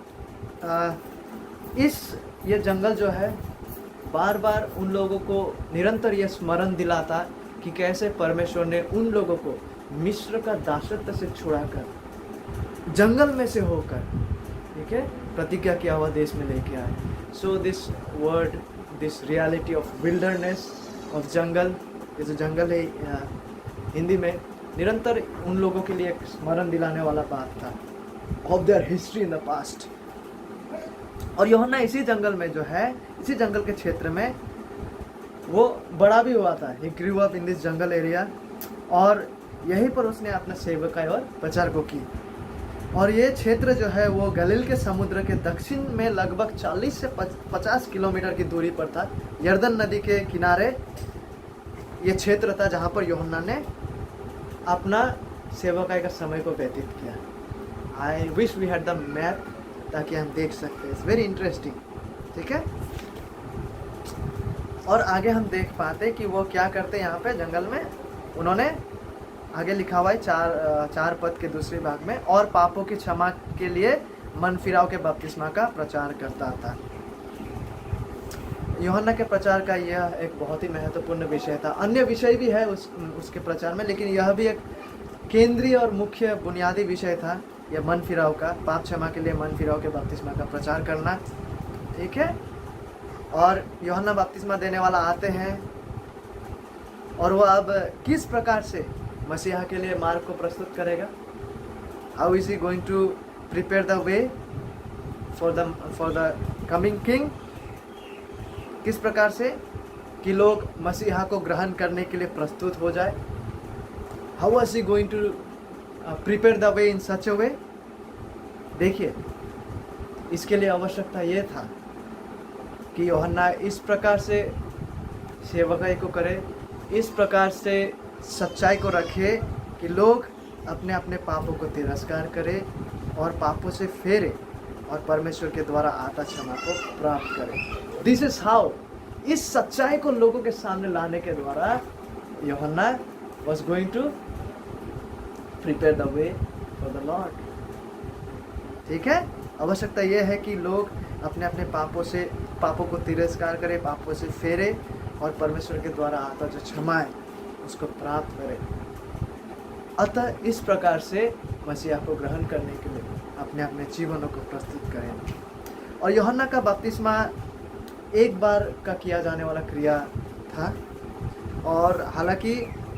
[SPEAKER 1] ये जंगल जो है बार बार उन लोगों को निरंतर ये स्मरण दिलाता कि कैसे परमेश्वर ने उन लोगों को मिस्र का दासत्व से छुड़ाकर जंगल में से होकर, ठीक है, प्रतिज्ञा किया हुआ देश में लेके आए। So this word, this reality of wilderness, of jungle, ये जो जंगल है हिंदी में निरंतर उन लोगों के लिए एक स्मरण दिलाने वाला बात था of their history in the past. और यूहन्ना इसी जंगल में जो है, इसी जंगल के क्षेत्र में वो बड़ा भी हुआ था। He grew up in this jungle area, और यहीं पर उसने अपना सेवकाई और प्रचार को की। और ये क्षेत्र जो है वो गलील के समुद्र के दक्षिण में लगभग 40 से 50 किलोमीटर की दूरी पर था। यर्दन नदी के किनारे ये क्षेत्र था जहाँ पर यूहन्ना ने अपना सेवकाई का समय को व्यतीत किया। I wish we had the map ताकि हम देख सकते हैं। It's very interesting. ठीक है, और आगे हम देख पाते कि वो क्या करते यहाँ पे जंगल में। उन्होंने आगे लिखा हुआ है 4 पद के दूसरे भाग में, और पापों की क्षमा के लिए मन फिराव के बपतिस्मा का प्रचार करता था। यूहन्ना के प्रचार का यह एक बहुत ही महत्वपूर्ण विषय था। अन्य विषय भी है उसके प्रचार में, लेकिन यह भी एक केंद्रीय और मुख्य बुनियादी विषय था, यह मन फिराव का, पाप क्षमा के लिए मन फिराव के बपतिस्मा का प्रचार करना। ठीक है, और यूहन्ना बपतिस्मा देने वाला आते हैं, और वह अब किस प्रकार से मसीहा के लिए मार्ग को प्रस्तुत करेगा। How is he going to prepare the way for the coming king. किस प्रकार से कि लोग मसीहा को ग्रहण करने के लिए प्रस्तुत हो जाए। How is he going to prepare the way in such a way. देखिए, इसके लिए आवश्यकता ये था कि यूहन्ना इस प्रकार से सेवकाई को करे, इस प्रकार से सच्चाई को रखे कि लोग अपने अपने पापों को तिरस्कार करें और पापों से फेरे और परमेश्वर के द्वारा आता क्षमा को प्राप्त करें। दिस इज हाउ, इस सच्चाई को लोगों के सामने लाने के द्वारा यूहन्ना was going to prepare the way for the Lord. ठीक है, आवश्यकता यह है कि लोग अपने अपने पापों को तिरस्कार करें, पापों से फेरे और परमेश्वर के द्वारा आता जो क्षमा है उसको प्राप्त करें। अतः इस प्रकार से मसीहा को ग्रहण करने के लिए अपने अपने जीवनों को प्रस्तुत करें। और यूहन्ना का बपतिस्मा एक बार का किया जाने वाला क्रिया था, और हालांकि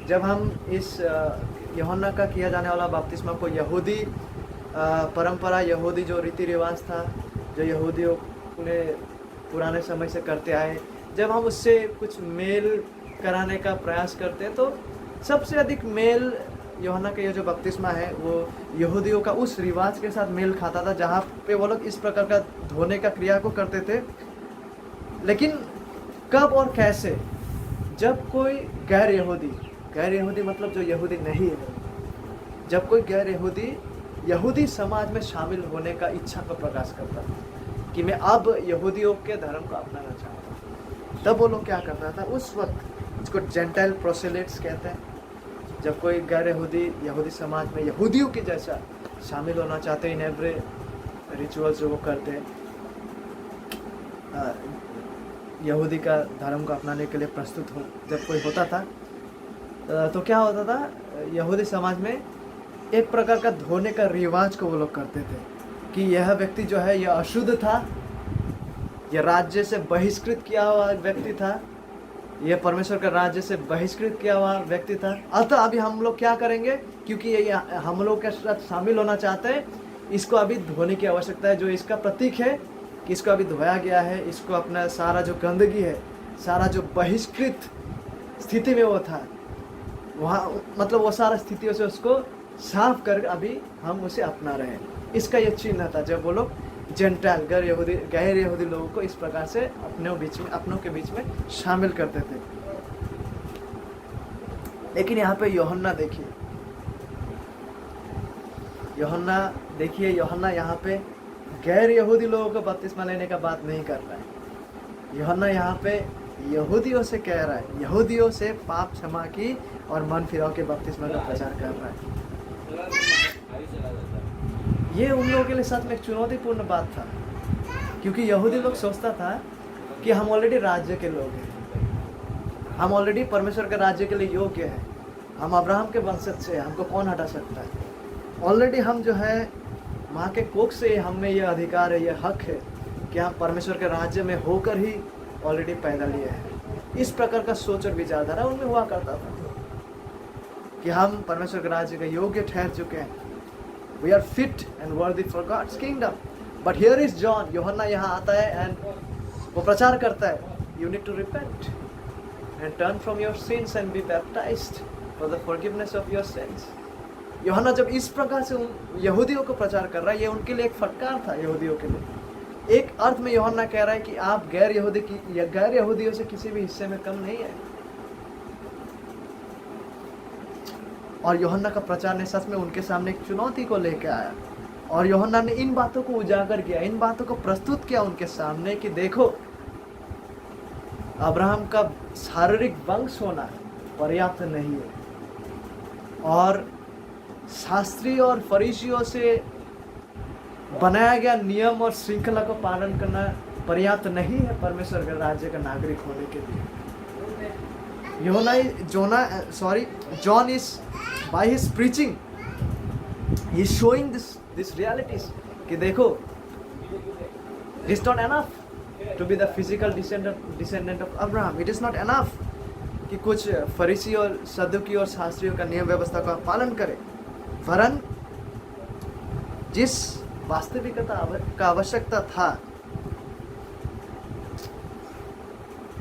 [SPEAKER 1] जब हम इस यूहन्ना का किया जाने वाला बपतिस्मा को यहूदी परंपरा, यहूदी जो रीति रिवाज था, जो यहूदियों पुराने समय से करते आए, जब हम उससे कुछ मेल कराने का प्रयास करते हैं, तो सबसे अधिक मेल यूहन्ना का ये जो बपतिस्मा है वो यहूदियों का उस रिवाज के साथ मेल खाता था जहाँ पे वो लोग इस प्रकार का धोने का क्रिया को करते थे। लेकिन कब और कैसे? जब कोई गैर यहूदी मतलब जो यहूदी नहीं है, जब कोई गैर यहूदी समाज में शामिल होने का इच्छा को प्रकाश करता था कि मैं अब यहूदियों के धर्म को अपनाना चाहता हूँ, तब वो लोग क्या करता था? उस वक्त इसको जेंटाइल प्रोसेलेट्स कहते हैं। जब कोई गैर यहूदी समाज में यहूदियों के जैसा शामिल होना चाहते हैं, इन एवरी रिचुअल्स जो वो करते हैं, यहूदी का धर्म को अपनाने के लिए प्रस्तुत हो जब कोई होता था, तो क्या होता था? यहूदी समाज में एक प्रकार का धोने का रिवाज को वो लोग करते थे कि यह व्यक्ति जो है यह अशुद्ध था, यह राज्य से बहिष्कृत किया हुआ व्यक्ति था, यह परमेश्वर का राज्य से बहिष्कृत किया हुआ व्यक्ति था। अतः अभी हम लोग क्या करेंगे? क्योंकि ये हम लोग के साथ शामिल होना चाहते हैं, इसको अभी धोने की आवश्यकता है, जो इसका प्रतीक है कि इसको अभी धोया गया है। इसको अपना सारा जो गंदगी है, सारा जो बहिष्कृत स्थिति में वो था, वहाँ मतलब वो सारा स्थितियों से उसको साफ कर अभी हम उसे अपना रहे हैं। इसका ये चिन्ह था जब वो लोग जेंटाइल गैर यहूदी लोगों को इस प्रकार से अपनों के बीच में शामिल करते थे। लेकिन यहाँ पे यूहन्ना देखिए, यूहन्ना यहाँ पे गैर यहूदी लोगों को बपतिस्मा लेने का बात नहीं कर रहा है। यूहन्ना यहाँ पे यहूदियों से कह रहा है, यहूदियों से पाप क्षमा की और मन फिराव के बपतिस्मा का प्रचार कर रहा है। ये उन लोगों के लिए सच में एक चुनौतीपूर्ण बात था, क्योंकि यहूदी लोग सोचता था कि हम ऑलरेडी राज्य के लोग हैं, हम ऑलरेडी परमेश्वर के राज्य के लिए योग्य हैं, हम अब्राहम के वंशज से, हमको कौन हटा सकता है? ऑलरेडी हम जो है माँ के कोख से हमें यह अधिकार है, यह हक है कि हम परमेश्वर के राज्य में होकर ही ऑलरेडी पैदा लिए हैं। इस प्रकार का सोच और विचारधारा उनमें हुआ करता था कि हम परमेश्वर के राज्य के योग्य ठहर चुके हैं, we are fit and worthy for God's kingdom. But here is John, यूहन्ना यहाँ आता है एंड वो प्रचार करता है, you need to repent and turn from your sins and be baptised for the forgiveness of your sins. यूहन्ना जब इस प्रकार से यहूदियों को प्रचार कर रहा है, ये उनके लिए एक फटकार था। यहूदियों के लिए एक अर्थ में यूहन्ना कह रहा है कि आप गैर यहूदियों से किसी भी हिस्से में कम नहीं है। और यूहन्ना का प्रचार ने सच में उनके सामने एक चुनौती को लेकर आया, और यूहन्ना ने इन बातों को उजागर किया, इन बातों को प्रस्तुत किया उनके सामने कि देखो, अब्राहम का शारीरिक वंश होना पर्याप्त नहीं है, और शास्त्री और फरीसियों से बनाया गया नियम और श्रृंखला को पालन करना पर्याप्त नहीं है परमेश्वर के राज्य का नागरिक होने के लिए। John is by his preaching he is showing this realities कि देखो, it is not enough to be the physical descendant of Abraham. It is not enough कि कुछ फरीसी और सदुकी और शास्त्रियों का नियम व्यवस्था का पालन करें, वरन जिस वास्तविकता का आवश्यकता था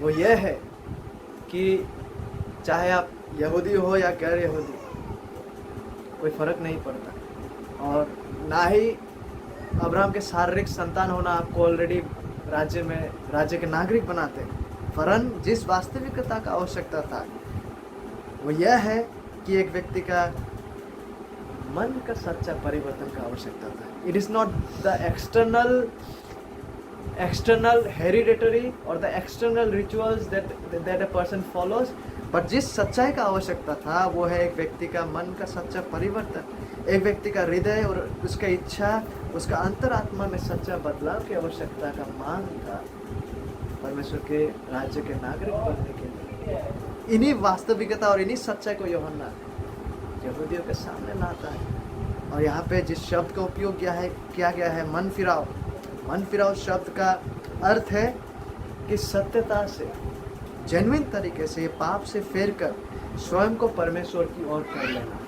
[SPEAKER 1] वो यह है कि चाहे आप यहूदी हो या गैर यहूदी, कोई फर्क नहीं पड़ता, और ना ही अब्राहम के शारीरिक संतान होना आपको ऑलरेडी राज्य के नागरिक बनाते, वरन जिस वास्तविकता का आवश्यकता था वो यह है कि एक व्यक्ति का मन का सच्चा परिवर्तन का आवश्यकता था। It is not the external hereditary or the external rituals that a person follows, but जिस सच्चाई का आवश्यकता था वो है एक व्यक्ति का मन का सच्चा परिवर्तन, एक व्यक्ति का हृदय और उसका इच्छा, उसका अंतरात्मा में सच्चा बदलाव की आवश्यकता का मांग था परमेश्वर के राज्य के नागरिक बनने के लिए। इन्हीं वास्तविकता और इन्हीं सच्चाई को यूहन्ना यहूदियों के सामने लाता है। और यहाँ पे जिस शब्द का उपयोग किया गया है मन फिराव शब्द का अर्थ है कि सत्यता से, जेन्युइन तरीके से पाप से फेर कर स्वयं को परमेश्वर की ओर कर लेना,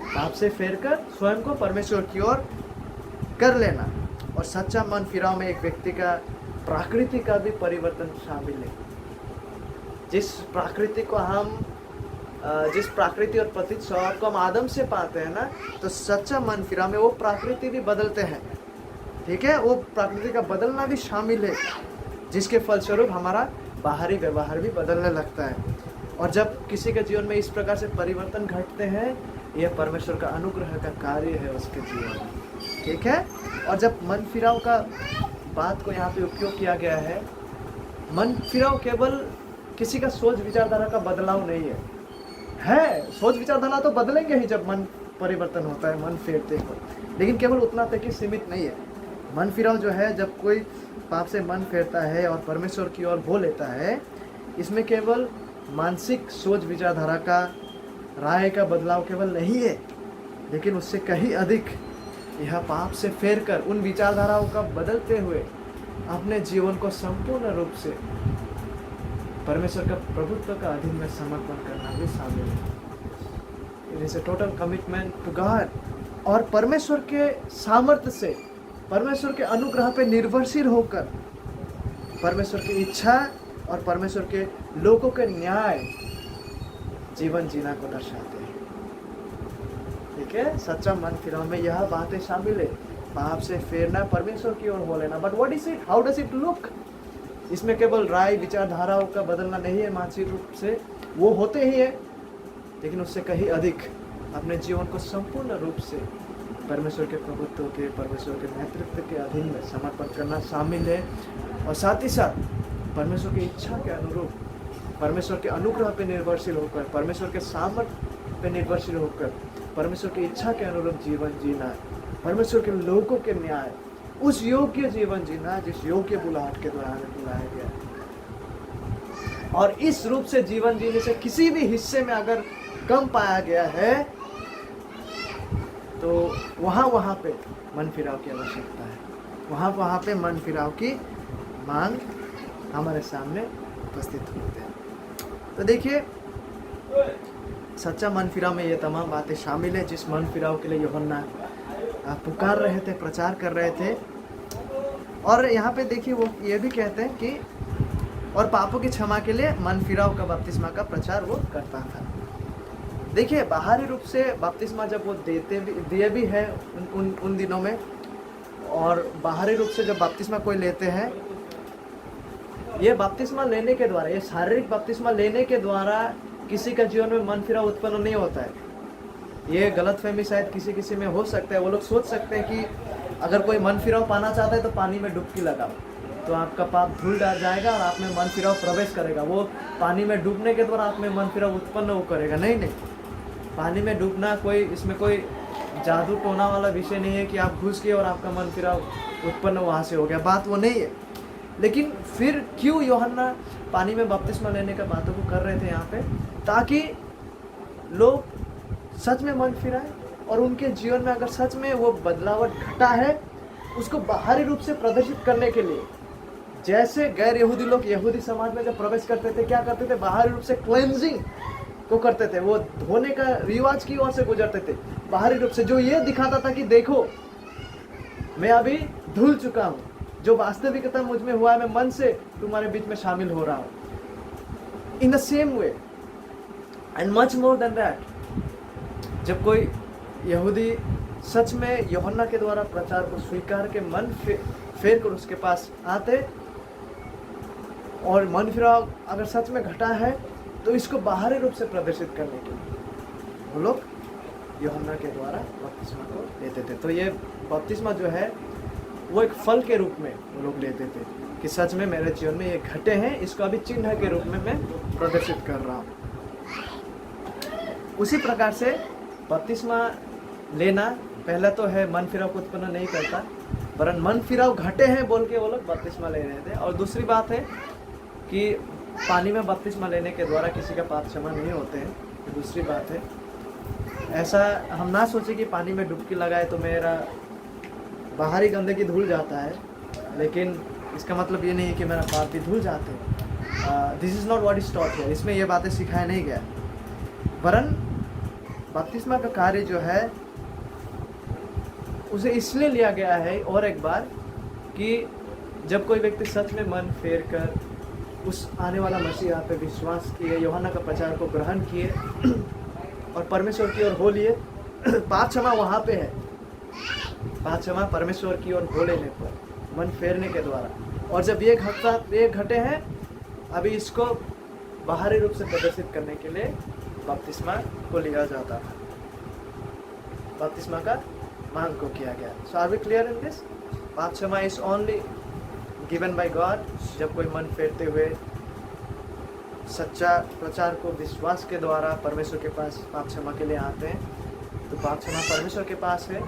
[SPEAKER 1] पाप से फेर कर स्वयं को परमेश्वर की ओर कर लेना। और सच्चा मन फिराव में एक व्यक्ति का प्रकृति का भी परिवर्तन शामिल है। जिस प्रकृति को हम जिस प्रकृति और पतित स्वभाव को हम आदम से पाते हैं ना, तो सच्चा मन फिराव में वो प्रकृति भी बदलते हैं। ठीक है, वो प्रकृति का बदलना भी शामिल है, जिसके फलस्वरूप हमारा बाहरी व्यवहार भी बदलने लगता है। और जब किसी के जीवन में इस प्रकार से परिवर्तन घटते हैं, यह परमेश्वर का अनुग्रह का कार्य है उसके जीवन में। ठीक है, और जब मन फिराव का बात को यहाँ पे उपयोग किया गया है, मन फिराव केवल किसी का सोच विचारधारा का बदलाव नहीं है। सोच विचारधारा तो बदलेंगे ही जब मन परिवर्तन होता है, मन फेरते हो, लेकिन केवल उतना तक ही सीमित नहीं है। मन फिराव जो है, जब कोई पाप से मन फेरता है और परमेश्वर की ओर हो लेता है, इसमें केवल मानसिक सोच विचारधारा का, राय का बदलाव केवल नहीं है, लेकिन उससे कहीं अधिक यह पाप से फेर कर उन विचारधाराओं का बदलते हुए अपने जीवन को संपूर्ण रूप से परमेश्वर का प्रभुत्व का अधीन में समर्पण करना भी शामिल है। It is a total commitment to God, और परमेश्वर के सामर्थ्य से, परमेश्वर के अनुग्रह पे निर्भरशील होकर परमेश्वर की इच्छा और परमेश्वर के लोगों के न्याय जीवन जीना को दर्शाते हैं। ठीक है, सच्चा मन फिराव में यह बातें शामिल है। पाप से फेरना, परमेश्वर की ओर हो लेना। But what is it, how does it look? इसमें केवल राय विचारधाराओं का बदलना नहीं है मानसिक रूप से, वो होते ही है, लेकिन उससे कहीं अधिक अपने जीवन को संपूर्ण रूप से परमेश्वर के प्रभुत्व के, परमेश्वर के नेतृत्व के अधीन में समर्पण करना शामिल है। और साथ ही साथ परमेश्वर की इच्छा के अनुरूप, परमेश्वर के अनुग्रह पे निर्भरशील होकर, परमेश्वर के सामर्थ्य पे निर्भरशील होकर, परमेश्वर की इच्छा के अनुरूप जीवन जीना, परमेश्वर के लोगों के न्याय, उस योग्य जीवन जीना जिस योग्य बुलाहट के द्वारा हमें बुलाया गया। और इस रूप से जीवन जीने से किसी भी हिस्से में अगर कम पाया गया है, तो वहाँ पे मन फिराव की आवश्यकता है, वहाँ पे मन फिराव की मांग हमारे सामने उपस्थित होते हैं। तो देखिए, सच्चा मन फिराव में ये तमाम बातें शामिल है जिस मन फिराव के लिए यूहन्ना पुकार रहे थे, प्रचार कर रहे थे। और यहाँ पे देखिए वो ये भी कहते हैं कि और पापों की क्षमा के लिए मन फिराव का बपतिस्मा का प्रचार वो करता था। देखिए, बाहरी रूप से बपतिस्मा जब वो दिए भी है उन दिनों में, और बाहरी रूप से जब बपतिस्मा कोई लेते हैं, ये बपतिस्मा लेने के द्वारा, ये शारीरिक बपतिस्मा लेने के द्वारा किसी का जीवन में मन फिराव उत्पन्न नहीं होता है। ये गलतफहमी शायद किसी में हो सकता है। वो लोग सोच सकते हैं कि अगर कोई मन फिराव पाना चाहता है तो पानी में डुबकी लगाओ, तो आपका पाप धुल जाएगा और आप में मन फिराव प्रवेश करेगा। वो पानी में डूबने के द्वारा आप में मन फिराव उत्पन्न वो करेगा, नहीं। पानी में डूबना इसमें कोई जादू टोना वाला विषय नहीं है कि आप घुस गए और आपका मन फिराव उत्पन्न वहाँ से हो गया, बात वो नहीं है। लेकिन फिर क्यों यूहन्ना पानी में बपतिस्मा लेने का बातों को कर रहे थे यहाँ पे? ताकि लोग सच में मन फिराए और उनके जीवन में अगर सच में वो बदलावट घटा है, उसको बाहरी रूप से प्रदर्शित करने के लिए, जैसे गैर यहूदी लोग यहूदी समाज में जब प्रवेश करते थे, क्या करते थे? बाहरी रूप से क्लेंजिंग को करते थे, वो धोने का रिवाज की ओर से गुजरते थे बाहरी रूप से, जो ये दिखाता था कि देखो मैं अभी धुल चुका हूँ, जो वास्तविकता मुझ में हुआ है, मैं मन से तुम्हारे बीच में शामिल हो रहा हूँ। In the same way and much more than that, जब कोई यहूदी सच में यूहन्ना के द्वारा प्रचार को स्वीकार के मन फेर कर उसके पास आते, और मन फिराव अगर सच में घटा है तो इसको बाहरी रूप से प्रदर्शित करने के लिए वो लोग यूहन्ना के द्वारा बपतिस्मा को लेते थे। तो ये बपतिस्मा जो है वो एक फल के रूप में वो लोग लेते थे कि सच में मेरे जीवन में ये घटे हैं, इसको अभी चिन्ह के रूप में मैं प्रदर्शित कर रहा हूँ। उसी प्रकार से बपतिस्मा लेना पहला तो है मन फिराव को उत्पन्न नहीं करता, वरन मन फिराव घटे हैं बोल के वो लोग बपतिस्मा ले रहे थे। और दूसरी बात है कि पानी में बपतिस्मा लेने के द्वारा किसी का पाप क्षमा नहीं होते हैं। तो दूसरी बात है, ऐसा हम ना सोचे कि पानी में डुबकी लगाए तो मेरा बाहरी गंदगी धुल जाता है, लेकिन इसका मतलब ये नहीं है कि मेरा पाप भी धुल जाते हैं। This is not what is taught here. इसमें ये बातें सिखाया नहीं गया, वरन बपतिस्मा का कार्य जो है उसे इसलिए लिया गया है और एक बार कि जब कोई व्यक्ति सच में मन फेर कर उस आने वाला मसीहा पे विश्वास किए, यूहन्ना का प्रचार को ग्रहण किए और परमेश्वर की ओर हो लिए, पाप क्षमा वहाँ पे है। पाप क्षमा परमेश्वर की ओर हो लेने पर, मन फेरने के द्वारा। और जब ये घटे हैं, अभी इसको बाहरी रूप से प्रदर्शित करने के लिए बपतिस्मा को लिया जाता था, बपतिस्मा का मांग को किया गया। So are we clear in this? पाप क्षमा is only given by God. जब कोई मन फेरते हुए सच्चा प्रचार को विश्वास के द्वारा परमेश्वर के पास पाप क्षमा के लिए आते हैं, तो पाप क्षमा परमेश्वर के पास है।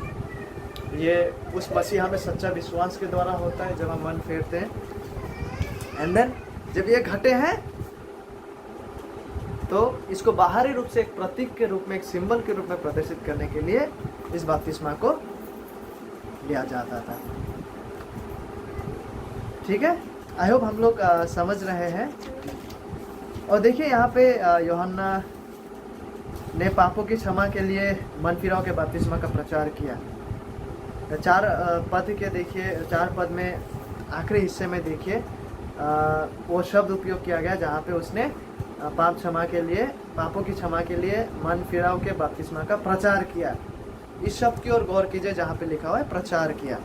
[SPEAKER 1] ये उस मसीहा में सच्चा विश्वास के द्वारा होता है जब हम मन फेरते हैं। एंड देन जब ये घटे हैं तो इसको बाहरी रूप से एक प्रतीक के रूप में, एक सिंबल के रूप में प्रदर्शित करने के लिए इस बपतिस्मा को लिया जाता था। ठीक है, आई होप हम लोग समझ रहे हैं। और देखिए यहाँ पे यूहन्ना ने पापों की क्षमा के लिए मन फिराव के बपतिस्मा का प्रचार किया। 4 पद के देखिए, 4 पद में आखिरी हिस्से में देखिए वो शब्द उपयोग किया गया जहाँ पे उसने पाप क्षमा के लिए, पापों की क्षमा के लिए मन फिराव के बपतिस्मा का प्रचार किया। इस शब्द की ओर गौर कीजिए जहाँ पे लिखा हुआ है प्रचार किया।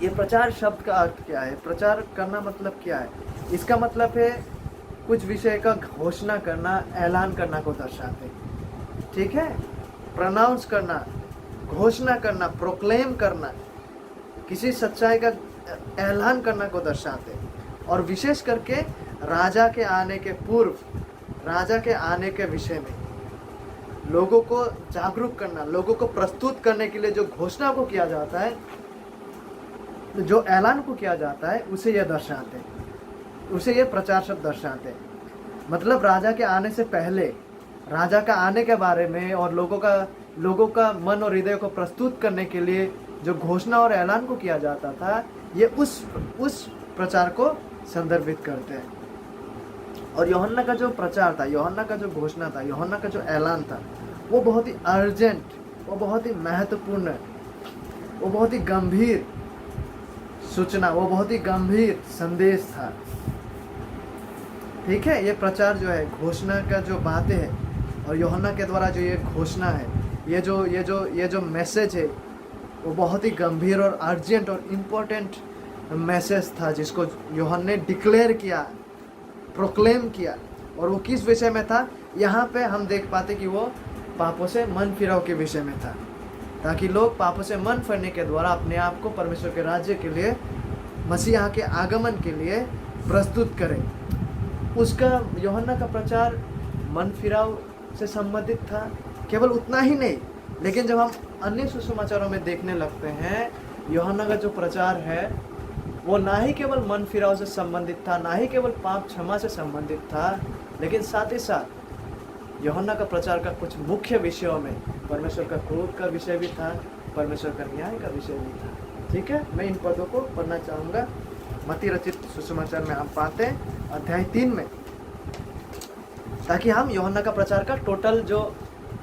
[SPEAKER 1] ये प्रचार शब्द का अर्थ क्या है? प्रचार करना मतलब क्या है? इसका मतलब है कुछ विषय का घोषणा करना, ऐलान करना को दर्शाते। ठीक है, प्रनाउंस करना, घोषणा करना, प्रोक्लेम करना, किसी सच्चाई का ऐलान करना को दर्शाते। और विशेष करके राजा के आने के पूर्व, राजा के आने के विषय में लोगों को जागरूक करना, लोगों को प्रस्तुत करने के लिए जो घोषणा को किया जाता है, जो ऐलान को किया जाता है, उसे यह दर्शाते, उसे ये प्रचार शब्द दर्शाते। मतलब राजा के आने से पहले, राजा का आने के बारे में और लोगों का मन और हृदय को प्रस्तुत करने के लिए जो घोषणा और ऐलान को किया जाता था, ये उस प्रचार को संदर्भित करते हैं। और यूहन्ना का जो प्रचार था, यूहन्ना का जो घोषणा था, यूहन्ना का जो ऐलान था, वो बहुत ही अर्जेंट, वो बहुत ही महत्वपूर्ण, वो बहुत ही गंभीर सूचना, वो बहुत ही गंभीर संदेश था। ठीक है, ये प्रचार जो है, घोषणा का जो बातें हैं और यूहन्ना के द्वारा जो ये घोषणा है, ये जो मैसेज है, वो बहुत ही गंभीर और अर्जेंट और इम्पोर्टेंट मैसेज था जिसको यूहन्ना ने डिक्लेयर किया, प्रोक्लेम किया। और वो किस विषय में था? यहाँ पे हम देख पाते कि वो पापों से मन फिराव के विषय में था, ताकि लोग पापों से मन फिरने के द्वारा अपने आप को परमेश्वर के राज्य के लिए, मसीहा के आगमन के लिए प्रस्तुत करें। उसका यूहन्ना का प्रचार मन फिराव से संबंधित था। केवल उतना ही नहीं, लेकिन जब हम अन्य सुसमाचारों में देखने लगते हैं, यूहन्ना का जो प्रचार है वो ना ही केवल मन फिराव से संबंधित था, ना ही केवल पाप क्षमा से संबंधित था, लेकिन साथ ही साथ यूहन्ना का प्रचार का कुछ मुख्य विषयों में परमेश्वर का क्रोध का विषय भी था, परमेश्वर का न्याय का विषय भी था। ठीक है, मैं इन पदों को पढ़ना चाहूँगा। मत्ती रचित सुसमाचार में हम पाते हैं अध्याय 3 में, ताकि हम यूहन्ना का प्रचार का टोटल जो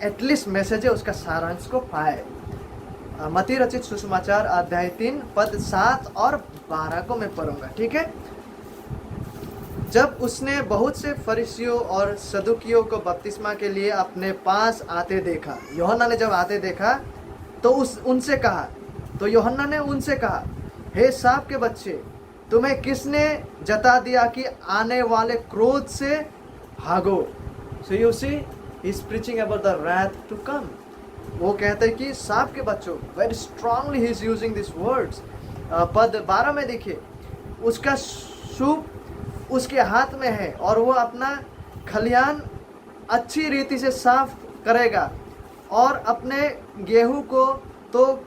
[SPEAKER 1] एटलीस्ट मैसेज है उसका सारांश को पाए। मत्ती रचित सुसमाचार अध्याय 3 पद 7 और 12 को मैं पढ़ूंगा। ठीक है। जब उसने बहुत से फरीसियों और सदुकियों को बपतिस्मा के लिए अपने पास आते देखा, यूहन्ना ने जब आते देखा तो उनसे कहा, तो यूहन्ना ने उनसे कहा, हे सांप के बच्चे, तुम्हें किसने जता दिया कि आने वाले क्रोध से भागो। So you see, he is preaching about the wrath to come. वो कहते हैं कि सांप के बच्चों, very strongly he is using this words. पद 12 में देखिए, उसका सूप उसके हाथ में है और वो अपना खलिहान अच्छी रीति से साफ करेगा और अपने गेहूं को तो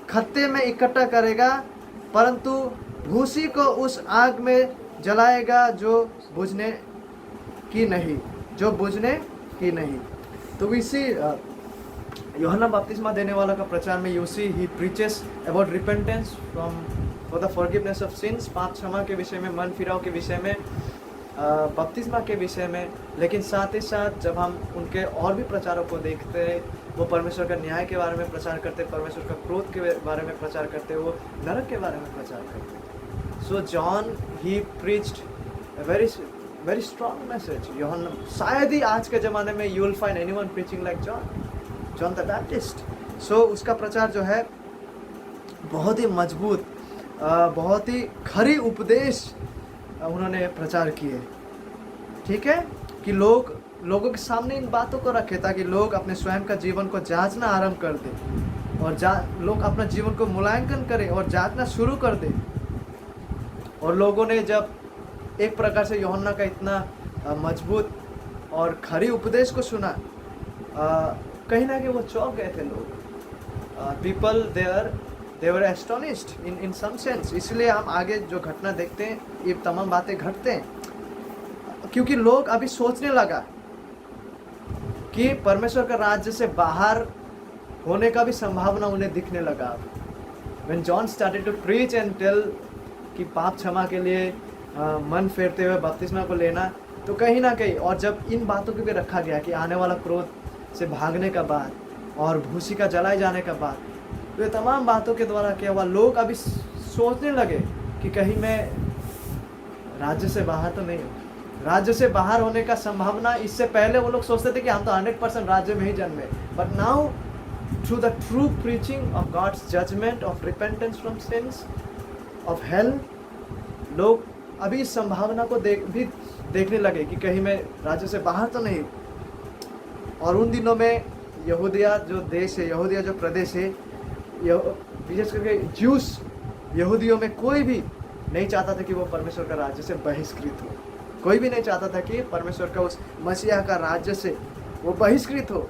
[SPEAKER 1] खत्ते में इकट्ठा करेगा, परंतु भूसी को उस आग में जलाएगा जो बुझने की नहीं। तो वी सी यूहन्ना बपतिस्मा देने वाला का प्रचार में you see he preaches about repentance for the forgiveness of sins, पाप क्षमा के विषय में, मन फिराव के विषय में, बपतिस्मा के विषय में। लेकिन साथ ही साथ जब हम उनके और भी प्रचारों को देखते हैं, वो परमेश्वर का न्याय के बारे में प्रचार करते, परमेश्वर का क्रोध के बारे में प्रचार करते, वो नरक के बारे में प्रचार करते। So John he preached a very strong message. यूहन्ना, शायद ही आज के ज़माने में you will find anyone preaching like John the Baptist. So उसका प्रचार जो है बहुत ही मजबूत, बहुत ही खरी उपदेश उन्होंने प्रचार किए। ठीक है, कि लोगों के सामने इन बातों को रखे ताकि लोग अपने स्वयं का जीवन को जांचना आरंभ कर दें और लोग अपना जीवन को मूल्यांकन करें और जांचना शुरू कर दें। और लोगों ने जब एक प्रकार से यूहन्ना का इतना मजबूत और खरी उपदेश को सुना, कहीं ना कहीं वो चौंक गए थे लोग। People they were astonished in some sense. इसलिए हम आगे जो घटना देखते हैं, ये तमाम बातें घटते हैं क्योंकि लोग अभी सोचने लगा कि परमेश्वर का राज्य से बाहर होने का भी संभावना उन्हें दिखने लगा। When John started to preach and tell कि पाप क्षमा के लिए मन फेरते हुए बपतिस्मा को लेना, तो कहीं ना कहीं, और जब इन बातों को भी रखा गया कि आने वाला क्रोध से भागने का बाद और भूसी का जलाए जाने का बाद, तो ये तमाम बातों के द्वारा क्या हुआ, लोग अभी सोचने लगे कि कहीं मैं राज्य से बाहर तो नहीं हूँ। राज्य से बाहर होने का संभावना, इससे पहले वो लोग सोचते थे कि हम तो 100% राज्य में ही जन्मे, but now through the true preaching of God's judgement, of repentance from sins, of hell, लोग अभी इस संभावना को देखने लगे कि कहीं मैं राज्य से बाहर तो नहीं। और उन दिनों में यहूदिया जो देश है, यहूदिया जो प्रदेश है, विशेष करके ज्यूस, यहूदियों में कोई भी नहीं चाहता था कि वो परमेश्वर का राज्य से बहिष्कृत हो। कोई भी नहीं चाहता था कि परमेश्वर का उस मसीहा का राज्य से वो बहिष्कृत हो।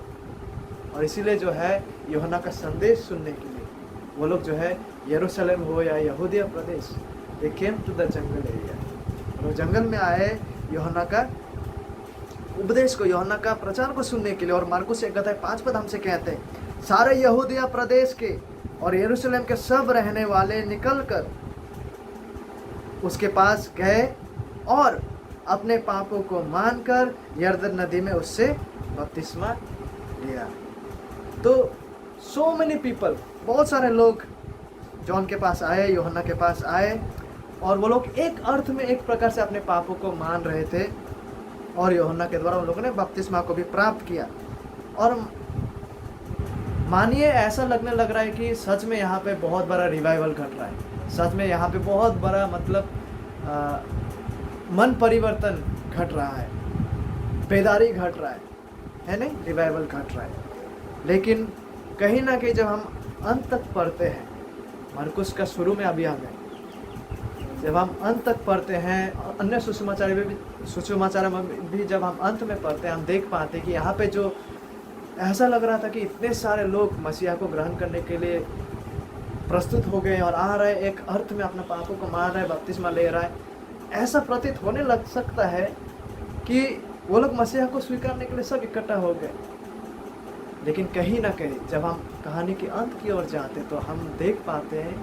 [SPEAKER 1] और इसीलिए जो है यूहन्ना का संदेश सुनने के लिए वो लोग जो है यरूशलेम हो या यहूदिया प्रदेश, they came to the jungle area. वो जंगल में आए यूहन्ना का उपदेश को, यूहन्ना का प्रचार को सुनने के लिए। और मार्कुस 1:5 हमसे कहते हैं, सारे यहूदिया प्रदेश के और यरूशलेम के सब रहने वाले निकलकर उसके पास गए और अपने पापों को मानकर यरदन नदी में उससे बपतिस्मा लिया। तो सो मेनी पीपल, बहुत सारे लोग जॉन के पास आए, यूहन्ना के पास आए, और वो लोग एक अर्थ में, एक प्रकार से अपने पापों को मान रहे थे और यूहन्ना के द्वारा उन लोगों ने बपतिस्मा को भी प्राप्त किया। और मानिए ऐसा लगने लग रहा है कि सच में यहाँ पे बहुत बड़ा रिवाइवल घट रहा है, सच में यहाँ पे बहुत बड़ा मतलब मन परिवर्तन घट रहा है, बेदारी घट रहा है नहीं, रिवाइवल घट रहा है। लेकिन कहीं ना कहीं जब हम अंत तक पढ़ते हैं, मरकुस का शुरू में अभी हमें, जब हम अंत तक पढ़ते हैं, अन्य सुसमाचार में भी जब हम अंत में पढ़ते हैं, हम देख पाते हैं कि यहाँ पे जो ऐसा लग रहा था कि इतने सारे लोग मसीहा को ग्रहण करने के लिए प्रस्तुत हो गए और आ रहे, एक अर्थ में अपने पापों को मान रहे, बपतिस्मा ले रहा है, ऐसा प्रतीत होने लग सकता है कि वो लोग मसीहा को स्वीकारने के लिए सब इकट्ठा हो गए। लेकिन कहीं ना कहीं जब हम कहानी के अंत की ओर जाते तो हम देख पाते हैं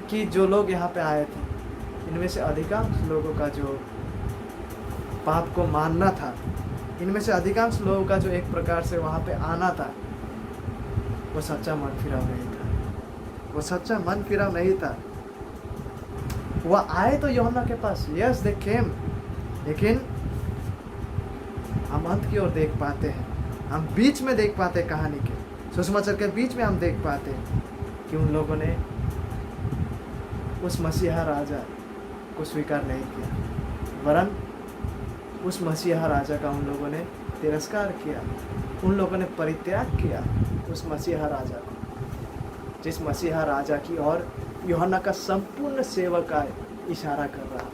[SPEAKER 1] कि जो लोग यहाँ पे आए थे, इनमें से अधिकांश लोगों का जो पाप को मानना था, इनमें से अधिकांश लोगों का जो एक प्रकार से वहाँ पे आना था, वो सच्चा मन फिराव नहीं था। वो सच्चा मन फिराव नहीं था। वह आए तो यूहन्ना के पास, यस दे केम, लेकिन हम अंत की ओर देख पाते हैं, हम बीच में देख पाते हैं, कहानी के सुसमाचार के बीच में हम देख पाते हैं कि उन लोगों ने उस मसीहा राजा को स्वीकार नहीं किया, वरन उस मसीहा राजा का उन लोगों ने तिरस्कार किया, उन लोगों ने परित्याग किया उस मसीहा राजा को, जिस मसीहा राजा की ओर यूहन्ना का संपूर्ण सेवा का इशारा कर रहा था,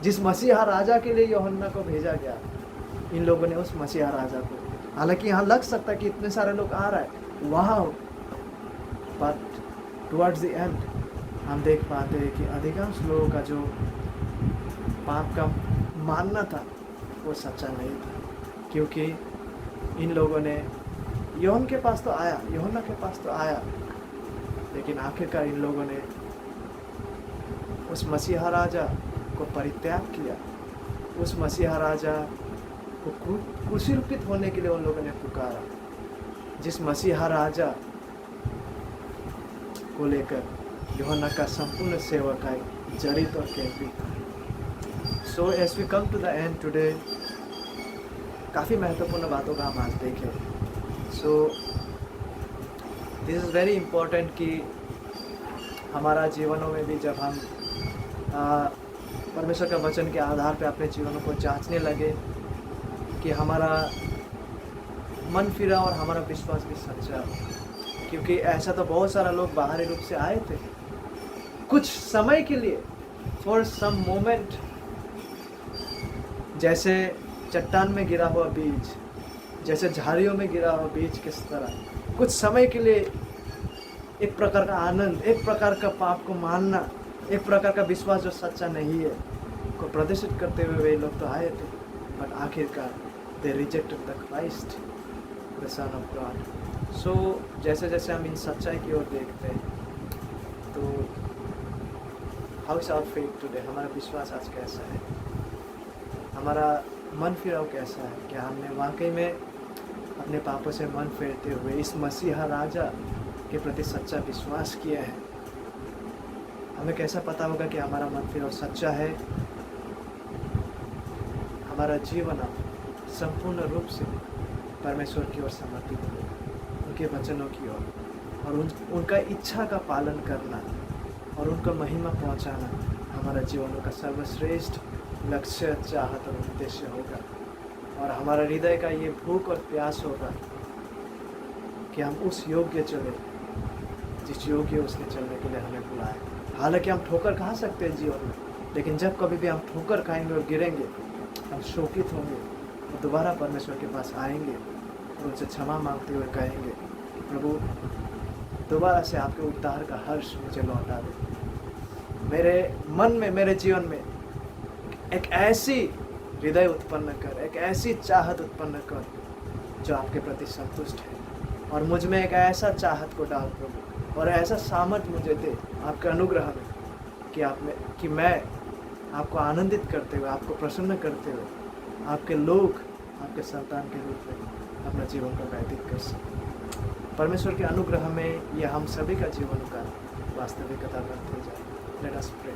[SPEAKER 1] जिस मसीहा राजा के लिए यूहन्ना को भेजा गया। इन लोगों ने उस मसीहा राजा को, हालांकि यहाँ लग सकता है कि इतने सारे लोग आ रहा है वहाँ, बट टुवर्ड्स द एंड हम देख पाते हैं कि अधिकांश लोगों का जो पाप का मानना था वो सच्चा नहीं था, क्योंकि इन लोगों ने यूहन्ना के पास तो आया, लेकिन आखिरकार इन लोगों ने उस मसीहा राजा को परित्याग किया, उस मसीहा राजा को क्रूसीकृत होने के लिए उन लोगों ने पुकारा। जिस मसीहा राजा को लेकर यूहन्ना का संपूर्ण सेवकाई जड़ित और केंद्रित था। So as we come to the end today, काफ़ी महत्वपूर्ण बातों का हम आज देखें। So this is very important कि हमारा जीवनों में भी जब हम परमेश्वर का वचन के आधार पे अपने जीवनों को जांचने लगे कि हमारा मन फिरा और हमारा विश्वास भी सच्चा हो। क्योंकि ऐसा तो बहुत सारा लोग बाहरी रूप से आए थे कुछ समय के लिए, फॉर सम मोमेंट, जैसे चट्टान में गिरा हुआ बीज, जैसे झाड़ियों में गिरा हुआ बीज किस तरह कुछ समय के लिए एक प्रकार का आनंद, एक प्रकार का पाप को मानना, एक प्रकार का विश्वास जो सच्चा नहीं है को प्रदर्शित करते हुए वे लोग तो आए थे, बट आखिरकार they rejected the Christ, the Son of God. So जैसे जैसे हम इन सच्चाई की ओर देखते हैं तो how is our faith today, हमारा विश्वास आज कैसा है, हमारा मन फिराव कैसा है, क्या हमने वाकई में अपने पापों से मन फेरते हुए इस मसीहा राजा के प्रति सच्चा विश्वास किया है। हमें कैसा पता होगा कि हमारा मन फिराव सच्चा है? हमारा जीवन अब संपूर्ण रूप से परमेश्वर की ओर समर्पित हो, उनके वचनों की ओर, और उनका इच्छा का पालन करना और उनको महिमा पहुंचाना हमारा जीवनों का सर्वश्रेष्ठ लक्ष्य, चाहत और उद्देश्य होगा। और हमारा हृदय का ये भूख और प्यास होगा कि हम उस योग्य चले जिस योग्य उसने चलने के लिए हमें बुलाया। हालांकि हम ठोकर खा सकते हैं जीवन में, लेकिन जब कभी भी हम ठोकर खाएंगे और गिरेंगे, हम शोकित होंगे और दोबारा परमेश्वर के पास आएंगे और उनसे क्षमा मांगते हुए कहेंगे, प्रभु दोबारा से आपके उद्धार का हर्ष मुझे लौटा दे। मेरे मन में, मेरे जीवन में एक ऐसी हृदय उत्पन्न कर, एक ऐसी चाहत उत्पन्न कर जो आपके प्रति संतुष्ट है, और मुझ में एक ऐसा चाहत को डाल प्रभु, और ऐसा सामर्थ मुझे दे आपके अनुग्रह में कि मैं आपको आनंदित करते हुए, आपको प्रसन्न करते हुए, आपके लोग, आपके संतान के रूप में अपना जीवन को व्यतीत कर सकें। परमेश्वर के अनुग्रह में यह हम सभी का जीवन का वास्तविकता बनते जाए। Let us pray.